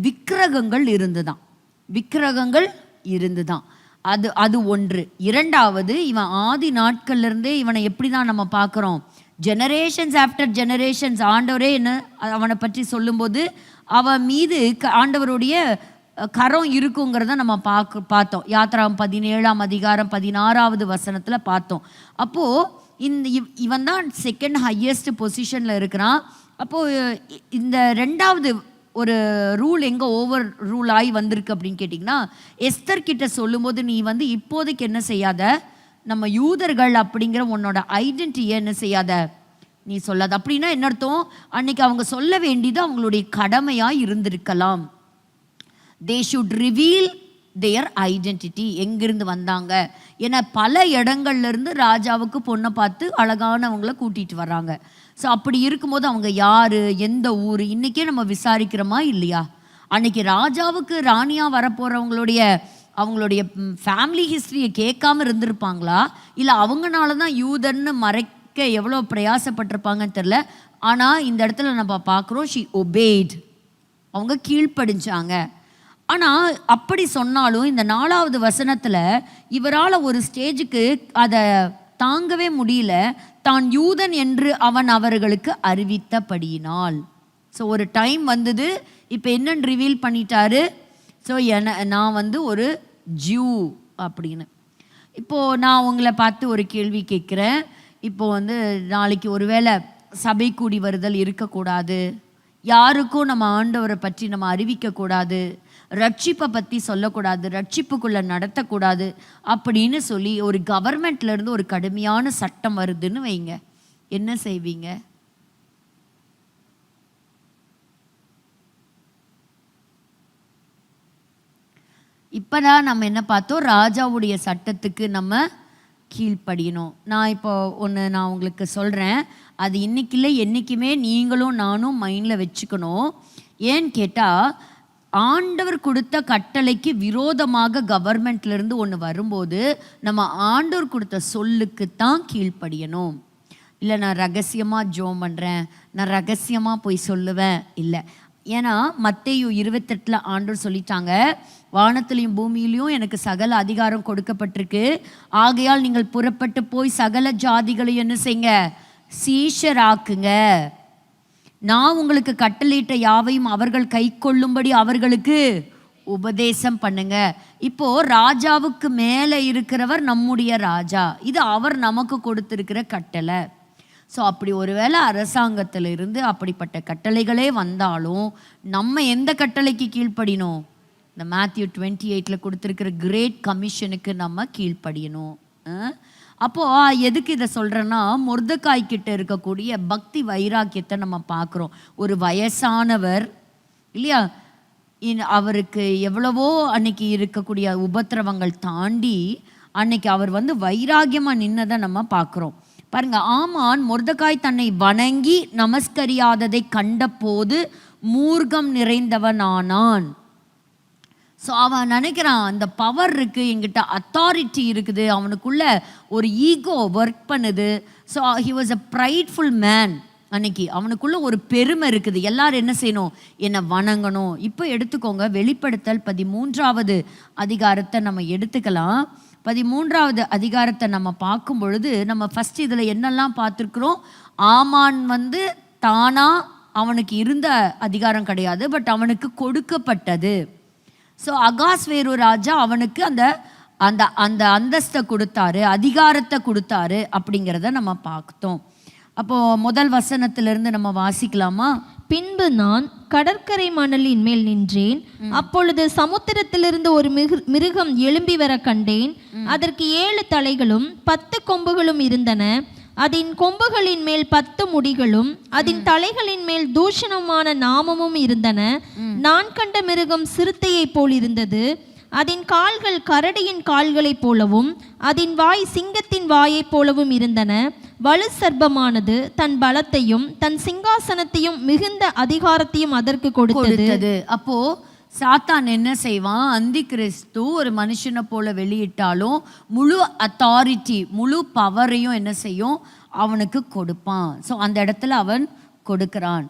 Speaker 1: விக்கிரகங்கள் இருந்துதான். அது ஒன்று. இரண்டாவது, இவன் ஆதி நாட்கள்லேருந்தே இவனை எப்படி தான் நம்ம பார்க்குறோம்? ஜெனரேஷன்ஸ் ஆஃப்டர் ஜெனரேஷன்ஸ் ஆண்டவரே என்ன அவனை பற்றி சொல்லும்போது அவன் மீது ஆண்டவருடைய கரம் இருக்குங்கிறத நம்ம பார்த்தோம். யாத்ராம் 17ஆம் அதிகாரம் 16வது வசனத்தில் பார்த்தோம். அப்போது இவன் தான் செகண்ட் ஹையஸ்ட் பொசிஷனில் இருக்கிறான். அப்போது இந்த 2வது ஒரு ரூல் எங்கே ஓவர் ரூல் ஆகி வந்திருக்கு அப்படின்னு கேட்டிங்கன்னா, எஸ்தர் கிட்ட சொல்லும்போது நீ இப்போதைக்கு என்ன செய்யாத, நம்ம யூதர்கள் அப்படிங்கிற உன்னோட ஐடென்டிட்டியை என்ன செய்யாத, நீ சொல்லாத. அப்படின்னா என்ன அர்த்தம்? அன்னைக்கு அவங்க சொல்ல வேண்டியது அவங்களுடைய கடமையாக இருந்திருக்கலாம். They should reveal there identity, எங்கிருந்து வந்தாங்க. ஏன்னா பல இடங்கள்லேருந்து ராஜாவுக்கு பொண்ணை பார்த்து அழகானவங்களை கூட்டிகிட்டு வர்றாங்க. ஸோ அப்படி இருக்கும்போது அவங்க யார், எந்த ஊர், இன்றைக்கே நம்ம விசாரிக்கிறோமா இல்லையா? அன்றைக்கி ராஜாவுக்கு ராணியாக அவங்களுடைய ஃபேமிலி ஹிஸ்ட்ரியை கேட்காம இருந்திருப்பாங்களா, இல்லை அவங்கனால தான் யூதன்னு மறைக்க எவ்வளோ பிரயாசப்பட்டிருப்பாங்கன்னு தெரில. ஆனால் இந்த இடத்துல நம்ம பார்க்குறோம், ஷி ஒபேட், அவங்க கீழ்ப்படிஞ்சாங்க. ஆனால் அப்படி சொன்னாலும் இந்த 4வது வசனத்தில் இவரால் ஒரு ஸ்டேஜுக்கு அதை தாங்கவே முடியல. தான் யூதன் என்று அவன் அவர்களுக்கு அறிவித்தபடியினால். ஸோ ஒரு டைம் வந்தது, இப்போ என்னன்னு ரிவீல் பண்ணிட்டாரு. ஸோ நான் ஒரு ஜூ அப்படின்னு. இப்போது நான் உங்களை பார்த்து ஒரு கேள்வி கேட்குறேன். இப்போது நாளைக்கு ஒருவேளை சபை கூடி வருதல் இருக்கக்கூடாது, யாருக்கும் நம்ம ஆண்டவரை பற்றி நம்ம அறிவிக்கக்கூடாது, ரட்சிப்பை பற்றி சொல்லக்கூடாது, ரட்சிப்புக்குள்ளே நடத்தக்கூடாது அப்படின்னு சொல்லி ஒரு கவர்மெண்ட்லேருந்து ஒரு கடுமையான சட்டம் வருதுன்னு வைங்க, என்ன செய்வீங்க? இப்போதான் நம்ம என்ன பார்த்தோம்? ராஜாவுடைய சட்டத்துக்கு நம்ம கீழ்ப்படியணும். நான் உங்களுக்கு சொல்கிறேன், அது இன்னைக்கு இல்லை, என்றைக்குமே நீங்களும் நானும் மைண்டில் வச்சுக்கணும். ஏன்னு கேட்டால், ஆண்டவர் கொடுத்த கட்டளைக்கு விரோதமாக கவர்மெண்ட்லேருந்து ஒன்று வரும்போது நம்ம ஆண்டவர் கொடுத்த சொல்லுக்கு தான் கீழ்ப்படியணும். இல்லை நான் ரகசியமாக ஜோம் பண்ணுறேன், நான் ரகசியமாக போய் சொல்லுவேன், இல்லை. ஏன்னா மத்தேயு 28 ஆண்டவர் சொல்லிட்டாங்க, வானத்திலையும் பூமியிலையும் எனக்கு சகல அதிகாரம் கொடுக்கப்பட்டிருக்கு, ஆகையால் நீங்கள் புறப்பட்டு போய் சகல ஜாதிகளையும் என்ன செய்யுங்க, சீஷராக்குங்க, நான் உங்களுக்கு கட்டளையிட்ட யாவையும் அவர்கள் கை கொள்ளும்படி அவர்களுக்கு உபதேசம் பண்ணுங்க. இப்போ ராஜாவுக்கு மேலே இருக்கிறவர் நம்முடைய ராஜா, இது அவர் நமக்கு கொடுத்திருக்கிற கட்டளை. ஸோ அப்படி ஒருவேளை அரசாங்கத்தில் இருந்து அப்படிப்பட்ட கட்டளைகளே வந்தாலும் நம்ம எந்த கட்டளைக்கு கீழ்ப்படியணும்? இந்த மேத்யூ 28 கொடுத்துருக்கிற கிரேட் கமிஷனுக்கு நம்ம கீழ்ப்படியணும். அப்போது எதுக்கு இதை சொல்கிறேன்னா, மொர்தெகாய் கிட்ட இருக்கக்கூடிய பக்தி வைராக்கியத்தை நம்ம பார்க்குறோம். ஒரு வயசானவர் இல்லையா, அவருக்கு எவ்வளவோ அன்னைக்கு இருக்கக்கூடிய உபத்திரவங்கள் தாண்டி அன்னைக்கு அவர் வைராக்கியமாக நின்னதை நம்ம பார்க்குறோம். பாருங்க, ஆமான் மொர்தெகாய் தன்னை வணங்கி நமஸ்கரியாததை கண்ட போது மூர்க்கம் நிறைந்தவனானான். ஸோ அவன் நினைக்கிறான், அந்த பவர் இருக்குது என்கிட்ட, அத்தாரிட்டி இருக்குது, அவனுக்குள்ள ஒரு ஈகோ ஒர்க் பண்ணுது. So he was a prideful man. அன்னைக்கு அவனுக்குள்ள ஒரு பெருமை இருக்குது, எல்லாரும் என்ன செய்யணும், என்னை வணங்கணும். இப்போ எடுத்துக்கோங்க, வெளிப்படுத்தல் 13வது அதிகாரத்தை நம்ம எடுத்துக்கலாம். 13வது அதிகாரத்தை நம்ம பார்க்கும் பொழுது நம்ம ஃபஸ்ட் இதில் என்னெல்லாம் பார்த்துருக்குறோம்? ஆமான் தானா அவனுக்கு இருந்த அதிகாரம் கிடையாது, பட் அவனுக்கு கொடுக்கப்பட்டது. ஸோ அகாஸ்வேரு ராஜா அவனுக்கு அந்த அந்த அந்த அந்தஸ்தை கொடுத்தாரு, அதிகாரத்தை கொடுத்தாரு அப்படிங்கிறத நம்ம பார்த்தோம். அப்போ முதல் வசனத்திலிருந்து நம்ம வாசிக்கலாமா?
Speaker 2: பின்பு நான் கடற்கரை மணலின் மேல் நின்றேன். அப்பொழுது சமுத்திரத்திலிருந்து ஒரு மிருகம் எழும்பி வர கண்டேன். அதற்கு 7 தலைகளும் 10 கொம்புகளும் இருந்தன. அதன் கொம்புகளின் மேல் 10 முடிகளும் அதன் தலைகளின் மேல் தூஷணமான நாமமும் இருந்தன. நான் கண்ட மிருகம் சிறுத்தையைப் போல் இருந்தது. அதன் கால்கள் கரடியின் கால்களைப் போலவும் அதன் வாய் சிங்கத்தின் வாயைப் போலவும் இருந்தன. வலு சர்ப்பமானது தன் பலத்தையும் தன் சிங்காசனத்தையும் மிகுந்த அதிகாரத்தையும் அதற்கு கொடுத்தது.
Speaker 1: அப்போ சாத்தான் என்ன செய்வான்? அந்தி கிறிஸ்து ஒரு மனுஷனை போல வெளியிட்டாலும் முழு அத்தாரிட்டி, முழு பவரையும் என்ன செய்யும்? அவனுக்கு கொடுப்பான். ஸோ அந்த இடத்துல அவன் கொடுக்கிறான்.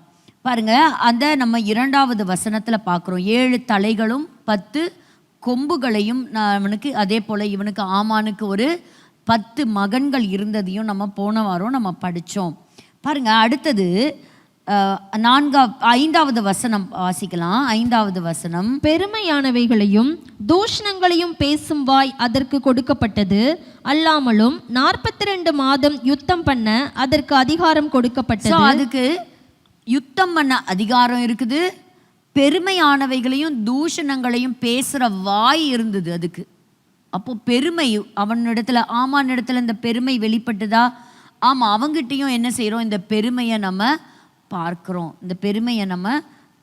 Speaker 1: பாருங்க, அந்த நம்ம 2வது வசனத்துல பார்க்குறோம். 7 தலைகளும் 10 கொம்புகளையும் அவனுக்கு, அதே போல இவனுக்கு ஆமானுக்கு ஒரு 10 மகன்கள் இருந்ததையும் நம்ம போன வாரம் நம்ம படித்தோம். பாருங்க, அடுத்தது 5வது வசனம் வாசிக்கலாம். 5வது வசனம்,
Speaker 2: பெருமையானவைகளையும் தூஷணங்களையும் பேசும் வாய் அதற்கு கொடுக்கப்பட்டது. அல்லாமலும் 42 மாதம் யுத்தம் பண்ண அதற்கு அதிகாரம் கொடுக்கப்பட்டது.
Speaker 1: அதுக்கு யுத்தம் பண்ண அதிகாரம் இருக்குது. பெருமையானவைகளையும் தூஷணங்களையும் பேசுகிற வாய் இருந்தது அதுக்கு. அப்போ பெருமை அவனிடத்துல, ஆமானிடத்துல இந்த பெருமை வெளிப்பட்டுதா? ஆமாம், அவங்ககிட்டையும் என்ன செய்கிறோம்? இந்த பெருமையை நம்ம பார்க்குறோம். இந்த பெருமையை நம்ம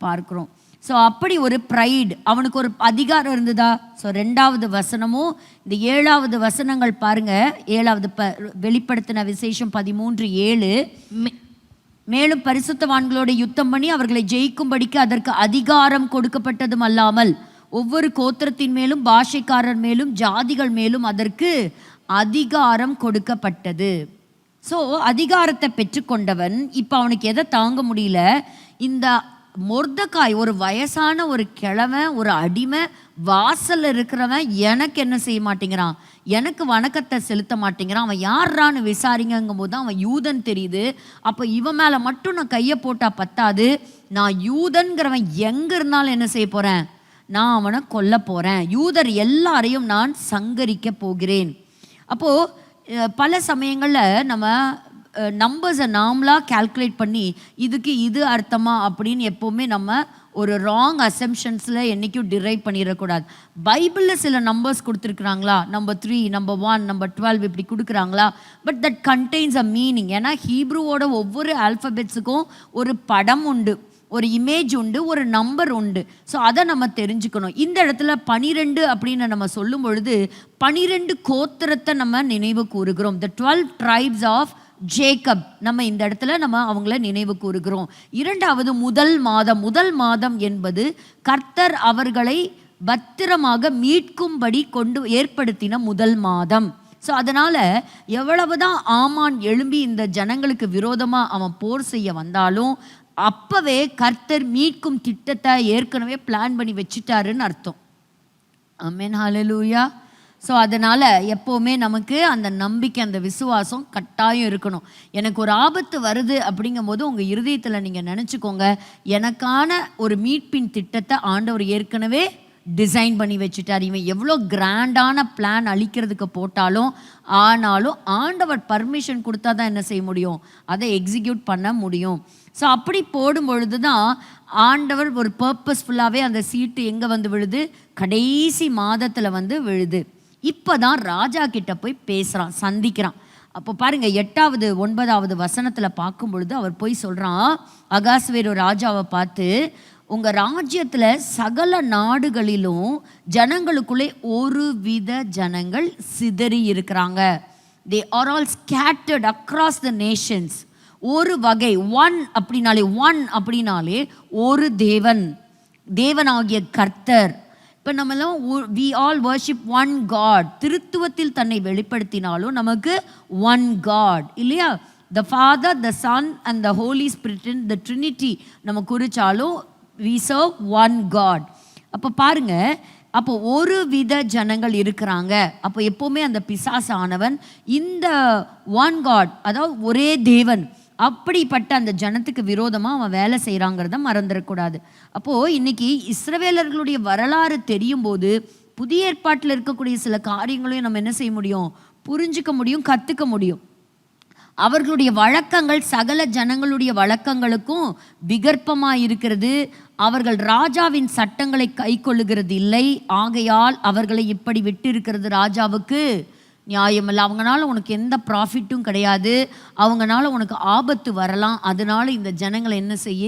Speaker 1: பார்க்குறோம். ஸோ அப்படி ஒரு ப்ரைடு, அவனுக்கு ஒரு அதிகாரம் இருந்ததா? ஸோ 2வது வசனமும் இந்த 7வது வசனங்கள் பாருங்க. 7வது வெளிப்படுத்தின விசேஷம் 13:7, மேலும் பரிசுத்தவான்களோட யுத்தம் பண்ணி அவர்களை ஜெயிக்கும்படிக்கு அதற்கு அதிகாரம் கொடுக்கப்பட்டதும் அல்லாமல் ஒவ்வொரு கோத்திரத்தின் மேலும் பாஷைக்காரர் மேலும் ஜாதிகள் மேலும் அதற்கு அதிகாரம் கொடுக்கப்பட்டது. ஸோ அதிகாரத்தை பெற்றுக்கொண்டவன் இப்போ அவனுக்கு எதை தாங்க முடியல? இந்த மொர்தக்காய், ஒரு வயசான ஒரு கிழவன், ஒரு அடிமை, வாசல்ல இருக்கிறவன் எனக்கு என்ன செய்ய மாட்டேங்கிறான்? எனக்கு வணக்கத்தை செலுத்த மாட்டேங்கிறான். அவன் யாரான்னு விசாரிங்கும் போது அவன் யூதன் தெரியுது. அப்போ இவன் மேலே மட்டும் நான் கையை போட்டால் பத்தாது. நான் யூதன்கிறவன் எங்கே இருந்தாலும் என்ன செய்ய போகிறேன்? நான் அவனை கொல்ல போகிறேன். யூதர் எல்லாரையும் நான் சங்கரிக்க போகிறேன். அப்போது பல சமயங்களில் நம்ம நம்பர்ஸை நாமளாக கால்குலேட் பண்ணி இதுக்கு இது அர்த்தமா அப்படின்னு எப்போவுமே நம்ம ஒரு ராங் அசம்ஷன்ஸில் என்றைக்கும் டிரைவ் பண்ணிடக்கூடாது. பைபிளில் சில நம்பர்ஸ் கொடுத்துருக்குறாங்களா, நம்பர் 3, நம்பர் 1, நம்பர் 12 இப்படி கொடுக்குறாங்களா? But that contains a meaning. ஏன்னா ஹீப்ரூவோட ஒவ்வொரு ஆல்ஃபபெட்ஸுக்கும் ஒரு படம் உண்டு, ஒரு இமேஜ் உண்டு, ஒரு நம்பர் உண்டு. ஸோ அதை நம்ம தெரிஞ்சுக்கணும். இந்த இடத்துல 12 அப்படின்னு நம்ம சொல்லும் பொழுது 12 கோத்திரத்தை நம்ம நினைவு கூறுகிறோம். த 12 tribes ஆஃப் ஜேக்கப் நம்ம இந்த இடத்துல நம்ம அவங்கள நினைவு கூறுகிறோம். 2வது முதல் மாதம் என்பது கர்த்தர் அவர்களை பத்திரமாக மீட்கும்படி கொண்டு ஏற்படுத்தின முதல் மாதம். ஸோ அதனால் எவ்வளவுதான் ஆமான் எழும்பி இந்த ஜனங்களுக்கு விரோதமாக அவன் போர் செய்ய வந்தாலும் அப்பவே கர்த்தர் மீட்கும் திட்டத்தை ஏற்கனவே பிளான் பண்ணி வச்சுட்டாருன்னு அர்த்தம். ஆமென், ஹல்லேலூயா. ஸோ அதனால் எப்போவுமே நமக்கு அந்த நம்பிக்கை, அந்த விசுவாசம் கட்டாயம் இருக்கணும். எனக்கு ஒரு ஆபத்து வருது அப்படிங்கும் போது உங்கள் இருதயத்தில் நீங்கள் நினச்சிக்கோங்க, எனக்கான ஒரு மீட்பின் திட்டத்தை ஆண்டவர் ஏற்கனவே டிசைன் பண்ணி வச்சுட்டார். இவன் எவ்வளோ கிராண்டான பிளான் அழிக்கிறதுக்கு போட்டாலும் ஆனாலும் ஆண்டவர் பர்மிஷன் கொடுத்தா தான் என்ன செய்ய முடியும்? அதை எக்ஸிக்யூட் பண்ண முடியும். ஸோ அப்படி போடும் பொழுது தான் ஆண்டவர் ஒரு பர்பஸ்ஃபுல்லாகவே அந்த சீட்டு எங்கே வந்து விழுது? கடைசி மாதத்தில் வந்து விழுது. இப்போ தான் ராஜா கிட்ட போய் பேசுகிறான், சந்திக்கிறான். அப்போ பாருங்க 8வது 9வது வசனத்தில் பார்க்கும் பொழுது அவர் போய் சொல்கிறான், அகாஸ்வேரு ராஜாவை பார்த்து, உங்கள் ராஜ்யத்தில் சகல நாடுகளிலும் ஜனங்களுக்குள்ளே ஒரு வித ஜனங்கள் சிதறி இருக்கிறாங்க. They are all scattered across the Nations. ஒரு வகை, ஒன் அப்படின்னாலே ஒரு தேவனாகிய கர்த்தர். இப்போ நம்மளாம் we all worship one God. திருத்துவத்தில் தன்னை வெளிப்படுத்தினாலும் நமக்கு one God இல்லையா? The Father, the Son and the Holy Spirit, the Trinity நம்ம குறிச்சாலும் we serve one God. அப்போ பாருங்க, அப்போ ஒரு வித ஜனங்கள் இருக்கிறாங்க. அப்போ எப்போவுமே அந்த பிசாசானவன் இந்த ஒன் காட், அதாவது ஒரே தேவன், அப்படிப்பட்ட அந்த ஜனத்துக்கு விரோதமாக அவன் வேலை செய்கிறாங்கிறத மறந்துடக்கூடாது. அப்போது இன்றைக்கி இஸ்ரவேலர்களுடைய வரலாறு தெரியும் போது புதிய ஏற்பாட்டில் இருக்கக்கூடிய சில காரியங்களையும் நம்ம என்ன செய்ய முடியும்? புரிஞ்சிக்க முடியும், கற்றுக்க முடியும். அவர்களுடைய வழக்கங்கள் சகல ஜனங்களுடைய வழக்கங்களுக்கும் விகற்பமாக இருக்கிறது. அவர்கள் ராஜாவின் சட்டங்களை கை கொள்ளுகிறது இல்லை. ஆகையால் அவர்களை இப்படி விட்டு இருக்கிறது ராஜாவுக்கு நியாயமில்லை. அவங்களால உனக்கு எந்த ப்ராஃபிட்டும் கிடையாது, அவங்களால உனக்கு ஆபத்து வரலாம். அதனால இந்த ஜனங்களை என்ன செய்ய,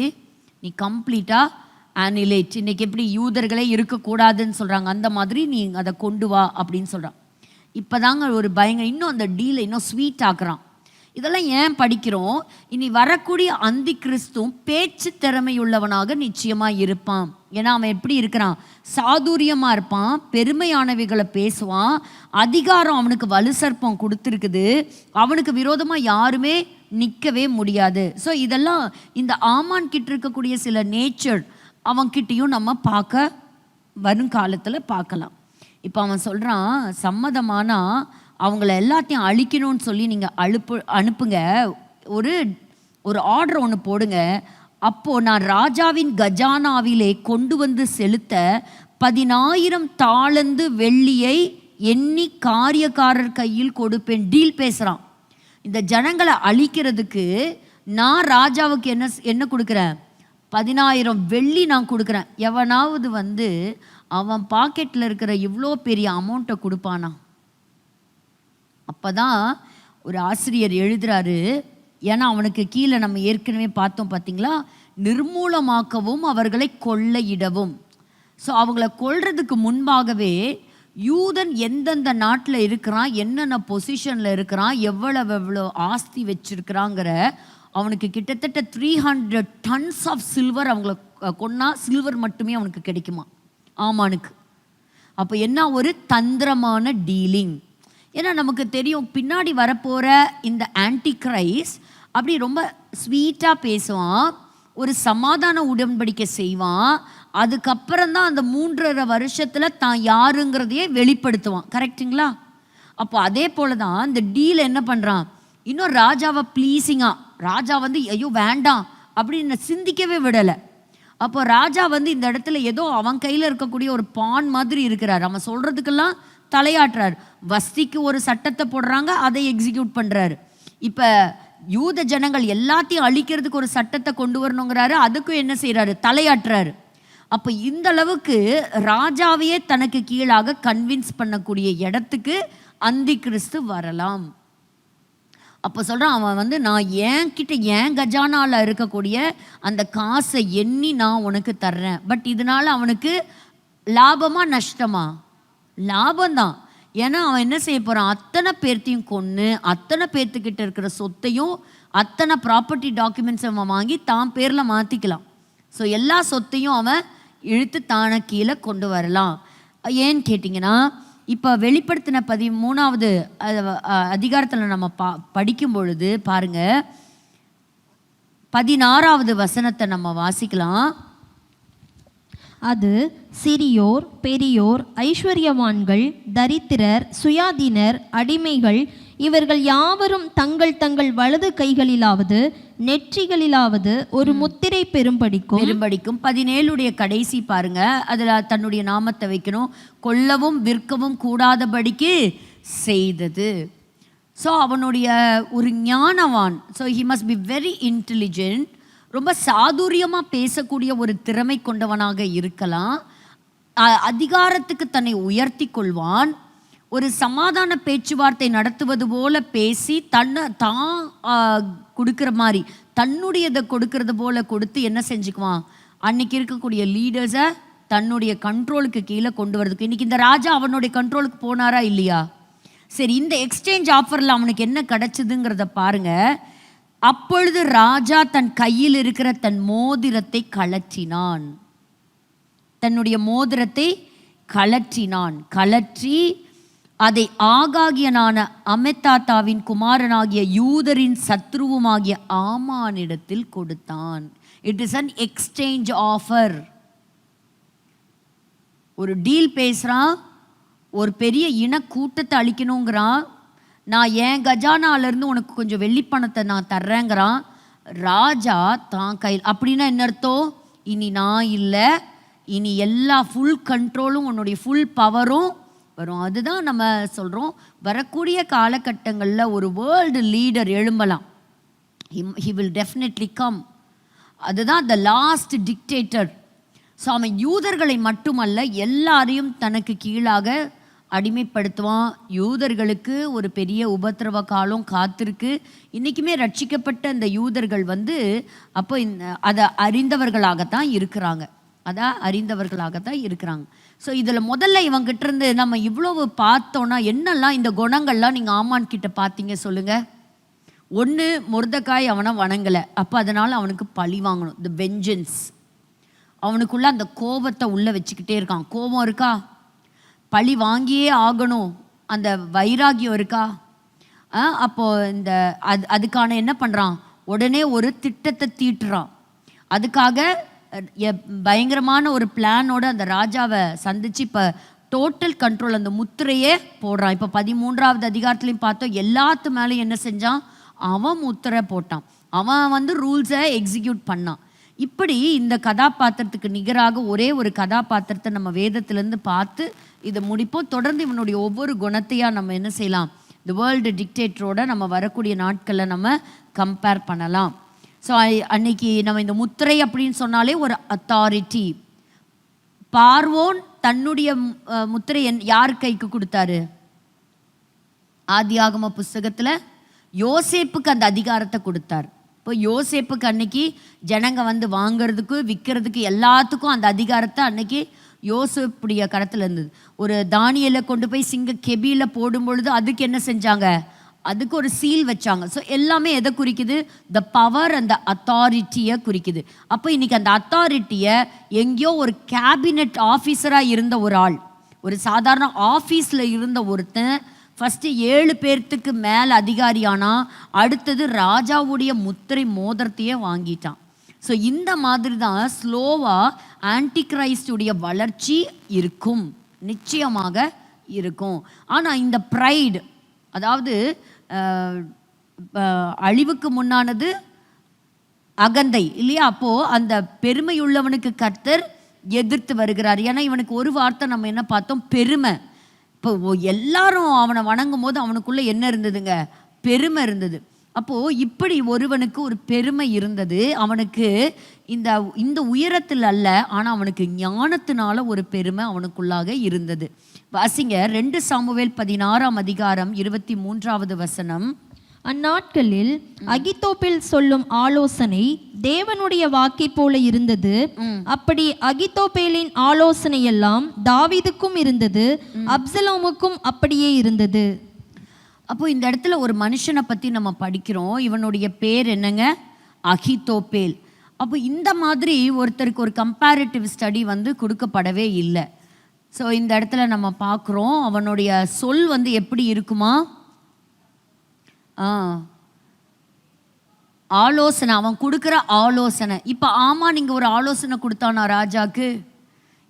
Speaker 1: நீ கம்ப்ளீட்டாக ஆனிலேட். இன்னைக்கு எப்படி யூதர்களே இருக்கக்கூடாதுன்னு சொல்கிறாங்க, அந்த மாதிரி நீ அதை கொண்டு வா அப்படின்னு சொல்கிறான். இப்போ தாங்க ஒரு இன்னும் அந்த டீலை இன்னும் ஸ்வீட் ஆக்குறான். இதெல்லாம் ஏன் படிக்கிறோம்? இனி வரக்கூடிய அந்தி கிறிஸ்துவும் பேச்சு திறமையுள்ளவனாக நிச்சயமாக இருப்பான். ஏன்னா அவன் எப்படி இருக்கிறான், சாதுரியமாக இருப்பான், பெருமையானவைகளை பேசுவான், அதிகாரம் அவனுக்கு வலு சர்ப்பம் கொடுத்துருக்குது, அவனுக்கு விரோதமாக யாருமே நிற்கவே முடியாது. ஸோ இதெல்லாம் இந்த ஆமான் கிட்ட இருக்கக்கூடிய சில நேச்சர் அவன்கிட்டையும் நம்ம பார்க்க வருங்காலத்தில் பார்க்கலாம். இப்போ அவன் சொல்கிறான், சம்மதமானா அவங்கள எல்லாத்தையும் அழிக்கணும்னு சொல்லி நீங்கள் அனுப்புங்க, ஒரு ஆர்டர் ஒன்று போடுங்க. அப்போது நான் ராஜாவின் கஜானாவிலே கொண்டு வந்து செலுத்த 10,000 தாலந்து வெள்ளியை எண்ணி காரியக்காரர் கையில் கொடுப்பேன். டீல் பேசுகிறான். இந்த ஜனங்களை அழிக்கிறதுக்கு நான் ராஜாவுக்கு என்ன கொடுக்குறேன், 10,000 வெள்ளி நான் கொடுக்குறேன். எவனாவது அவன் பாக்கெட்டில் இருக்கிற இவ்வளோ பெரிய அமௌண்ட்டை கொடுப்பானா? அப்போ தான் ஒரு ஆசிரியர் எழுதுகிறாரு, ஏன்னா அவனுக்கு கீழே நம்ம ஏற்கனவே பார்த்தோம் பார்த்தீங்களா, நிர்மூலமாக்கவும் அவர்களை கொள்ளையிடவும். ஸோ அவங்கள கொல்றதுக்கு முன்பாகவே யூதன் எந்தெந்த நாட்டில் இருக்கிறான், என்னென்ன பொசிஷனில் இருக்கிறான், எவ்வளோ ஆஸ்தி வச்சிருக்கிறாங்கிற அவனுக்கு கிட்டத்தட்ட 300 tons ஆஃப் சில்வர் அவங்கள கொன்னா சில்வர் மட்டுமே அவனுக்கு கிடைக்குமா ஆமானுக்கு. அப்போ என்ன ஒரு தந்திரமான டீலிங். ஏன்னா நமக்கு தெரியும் பின்னாடி வரப்போகிற இந்த ஆன்டி கிரைஸ்ட் அப்படி ரொம்ப ஸ்வீட்டாக பேசுவான், ஒரு சமாதான உடன்படிக்கை செய்வான், அதுக்கப்புறம் தான் அந்த 3.5 வருஷத்தில் தான் யாருங்கிறதையே வெளிப்படுத்துவான். கரெக்டுங்களா? அப்போ அதே போல தான் இந்த டீல் என்ன பண்ணுறான், இன்னும் ராஜாவை ப்ளீஸிங்காக, ராஜா ஐயோ வேண்டாம் அப்படின்னு சிந்திக்கவே விடலை. அப்போ ராஜா இந்த இடத்துல ஏதோ அவன் கையில் இருக்கக்கூடிய ஒரு பான் மாதிரி இருக்கிறார். அவன் சொல்கிறதுக்கெல்லாம் தலையாட்டுறார். வஸ்திக்கு ஒரு சட்டத்தை போடுறாங்க, அதை எக்ஸிக்யூட் பண்ணுறாரு. இப்போ யூத ஜனங்கள் எல்லாத்தையும் அழிக்கிறதுக்கு ஒரு சட்டத்தை கொண்டு வரணுங்கிறாரு, அதுக்கும் என்ன செய்கிறாரு, தலையாட்டுறாரு. அப்போ இந்த அளவுக்கு ராஜாவையே தனக்கு கீழாக கன்வின்ஸ் பண்ணக்கூடிய இடத்துக்கு அந்தி கிறிஸ்து வரலாம். அப்போ சொல்கிறான், அவன் நான் என்கிட்ட என் கஜானாவில் இருக்கக்கூடிய அந்த காசை எண்ணி நான் உனக்கு தர்றேன். பட் இதனால் அவனுக்கு லாபமா நஷ்டமா? லாபம்தான். ஏன்னா அவன் என்ன செய்ய போகிறான், அத்தனை பேர்த்தையும் கொன்று அத்தனை பேர்த்துக்கிட்ட இருக்கிற சொத்தையும் அத்தனை ப்ராப்பர்ட்டி டாக்குமெண்ட்ஸ் அவன் வாங்கி தான் பேரில் மாற்றிக்கலாம். ஸோ எல்லா சொத்தையும் அவன் இழுத்து தானே கீழே கொண்டு வரலாம். ஏன்னு கேட்டிங்கன்னா, இப்போ வெளிப்படுத்தின 13வது அதிகாரத்தில் நம்ம படிக்கும் பொழுது பாருங்கள், 16வது வசனத்தை நம்ம வாசிக்கலாம்.
Speaker 2: அது சிறியோர், பெரியோர், ஐஸ்வர்யவான்கள், தரித்திரர், சுயாதீனர், அடிமைகள் இவர்கள் யாவரும் தங்கள் தங்கள் வலது கைகளிலாவது நெற்றிகளிலாவது ஒரு முத்திரை பெரும்படிக்கும்
Speaker 1: 17 கடைசி பாருங்க, அதில் தன்னுடைய நாமத்தை வைக்கணும், கொல்லவும் விற்கவும் கூடாதபடிக்கு செய்தது. ஸோ அவனுடைய ஒரு ஞானவான். So he must be very intelligent. ரொம்ப சாதுரியமாக பேசக்கூடிய ஒரு திறமை கொண்டவனாக இருக்கலாம். அதிகாரத்துக்கு தன்னை உயர்த்தி கொள்வான். ஒரு சமாதான பேச்சுவார்த்தை நடத்துவது போல பேசி தான் கொடுக்குற மாதிரி தன்னுடையதை கொடுக்கறது போல கொடுத்து என்ன செஞ்சுக்குவான், அன்னைக்கு இருக்கக்கூடிய லீடர்ஸை தன்னுடைய கண்ட்ரோலுக்கு கீழே கொண்டு வரதுக்கு. இன்றைக்கி இந்த ராஜா அவனுடைய கண்ட்ரோலுக்கு போனாரா இல்லையா? சரி, இந்த எக்ஸ்சேஞ்ச் ஆஃபரில் அவனுக்கு என்ன கிடச்சிதுங்கிறத பாருங்கள். அப்பொழுது ராஜா தன் கையில் இருக்கிற தன் மோதிரத்தை கழற்றினான். தன்னுடைய மோதிரத்தை கழற்றி அதை ஆகாகியனான அமெத்தாத்தாவின் குமாரனாகிய யூதரின் சத்ருவுமாகிய ஆமானிடத்தில் கொடுத்தான். It is an exchange offer. ஒரு டீல் பேசுகிறான், ஒரு பெரிய இன கூட்டத்தை அழிக்கணுங்கிறான். நான் என் கஜானாலேருந்து உனக்கு கொஞ்சம் வெள்ளிப்பணத்தை நான் தர்றேங்கிறான். ராஜா தான் கையில். அப்படின்னா என்ன அர்த்தம்? இனி நான் இல்லை, இனி எல்லா ஃபுல் கண்ட்ரோலும் உன்னுடைய ஃபுல் பவரும் வரும். அதுதான் நம்ம சொல்கிறோம், வரக்கூடிய காலகட்டங்களில் ஒரு வேர்ல்டு லீடர் எழும்பலாம். he will definitely come. அதுதான் the last dictator. ஸோ அவன் யூதர்களை மட்டுமல்ல எல்லாரையும் தனக்கு கீழாக அடிமைப்படுத்துவான். யூதர்களுக்கு ஒரு பெரிய உபத்திரவ காலம் காத்திருக்கு. இன்றைக்குமே ரட்சிக்கப்பட்ட அந்த யூதர்கள் அப்போ அதை அறிந்தவர்களாகத்தான் இருக்கிறாங்க. ஸோ இதில் முதல்ல இவங்கிட்ட இருந்து நம்ம இவ்வளவு பார்த்தோன்னா என்னெல்லாம் இந்த குணங்கள்லாம் நீங்கள் ஆமான் கிட்ட பார்த்தீங்க சொல்லுங்கள். ஒன்று, மொர்தெகாய் அவனை வணங்கலை, அப்போ அதனால் அவனுக்கு பழி வாங்கணும், தி வெஞ்சன்ஸ். அவனுக்குள்ள அந்த கோபத்தை உள்ளே வச்சுக்கிட்டே இருக்கான். கோபம் இருக்கா, பழி வாங்கியே ஆகணும், அந்த வைராகியம் இருக்கா. அப்போது அதுக்கான என்ன பண்ணுறான், உடனே ஒரு திட்டத்தை தீட்டுறான். அதுக்காக பயங்கரமான ஒரு பிளானோட அந்த ராஜாவை சந்தித்து இப்போ டோட்டல் கண்ட்ரோல், அந்த முத்திரையே போடுறான். இப்போ 13வது அதிகாரத்துலையும் பார்த்தோம், எல்லாத்து மேலேயும் என்ன செஞ்சான், அவன் முத்திரை போட்டான், அவன் ரூல்ஸை எக்ஸிக்யூட் பண்ணான். இப்படி இந்த கதாபாத்திரத்துக்கு நிகராக ஒரே ஒரு கதாபாத்திரத்தை நம்ம வேதத்திலேருந்து பார்த்து இதை முடிப்போம். தொடர்ந்து இவனுடைய ஒவ்வொரு குணத்தையாக நம்ம என்ன செய்யலாம், இந்த வேர்ல்டு டிக்டேட்டரோட நம்ம வரக்கூடிய நாட்களில் நம்ம கம்பேர் பண்ணலாம். ஸோ அன்னைக்கு நம்ம இந்த முத்திரை அப்படின்னு சொன்னாலே ஒரு அத்தாரிட்டி. பார்வோன் தன்னுடைய முத்திரை யார் கைக்கு கொடுத்தாரு? ஆதியாகம புஸ்தகத்தில் யோசேப்புக்கு அந்த அதிகாரத்தை கொடுத்தார். இப்போ யோசேப்புக்கு அன்னைக்கு ஜனங்க வாங்கிறதுக்கு விற்கிறதுக்கு எல்லாத்துக்கும் அந்த அதிகாரத்தை அன்னைக்கு யோசேப்புடைய கரத்தில் இருந்தது. ஒரு தானியலை கொண்டு போய் சிங்க கெபியில் போடும் பொழுது அதுக்கு என்ன செஞ்சாங்க, அதுக்கு ஒரு சீல் வச்சாங்க. ஸோ எல்லாமே எதை குறிக்குது, த பவர் அந்த அத்தாரிட்டியை குறிக்குது. அப்போ இன்னைக்கு அந்த அத்தாரிட்டியை எங்கேயோ ஒரு கேபினட் ஆஃபீஸராக இருந்த ஒரு ஆள், ஒரு சாதாரண ஆஃபீஸில் இருந்த ஒருத்தன் ஃபஸ்ட்டு 7 பேர்த்துக்கு மேலே அதிகாரியானா, அடுத்தது ராஜாவுடைய முத்திரை மோதிரத்தையே வாங்கிட்டான். ஸோ இந்த மாதிரி தான் ஸ்லோவாக ஆன்டிகிரைஸ்டுடைய வளர்ச்சி இருக்கும், நிச்சயமாக இருக்கும். ஆனால் இந்த ப்ரைடு, அதாவது அழிவுக்கு முன்னானது அகந்தை இல்லையா? அப்போது அந்த பெருமையுள்ளவனுக்கு கர்த்தர் எதிர்த்து வருகிறார். ஏன்னா இவனுக்கு ஒரு வார்த்தை நம்ம என்ன பார்த்தோம், பெருமை. இப்போ எல்லாரும் அவனை வணங்கும் போது அவனுக்குள்ளே என்ன இருந்ததுங்க, பெருமை இருந்தது. அப்போது இப்படி ஒருவனுக்கு ஒரு பெருமை இருந்தது. அவனுக்கு இந்த உயரத்தில் அல்ல, ஆனால் அவனுக்கு ஞானத்தினால ஒரு பெருமை அவனுக்குள்ளாக இருந்தது. வாசிங்க 2 சாமுவேல் 16ஆம் அதிகாரம் 23வது வசனம்.
Speaker 2: அந்நாட்களில் அகித்தோப்பேல் சொல்லும் ஆலோசனை தேவனுடைய வாக்கை போல இருந்தது. அப்படி அகித்தோப்பேலின் ஆலோசனை எல்லாம் தாவீதுக்கும் இருந்தது, அப்சலோமுக்கும் அப்படியே இருந்தது.
Speaker 1: அப்போ இந்த இடத்துல ஒரு மனுஷனை பற்றி நம்ம படிக்கிறோம். இவனுடைய பேர் என்னங்க, அகித்தோப்பேல். அப்போ இந்த மாதிரி ஒருத்தருக்கு ஒரு கம்பேரிட்டிவ் ஸ்டடி கொடுக்கப்படவே இல்லை. ஸோ இந்த இடத்துல நம்ம பார்க்குறோம், அவனுடைய சொல் எப்படி இருக்குமா, ஆலோசனை, அவன் கொடுக்குற ஆலோசனை. இப்போ நீங்கள் ஒரு ஆலோசனை கொடுத்தானா ராஜாக்கு?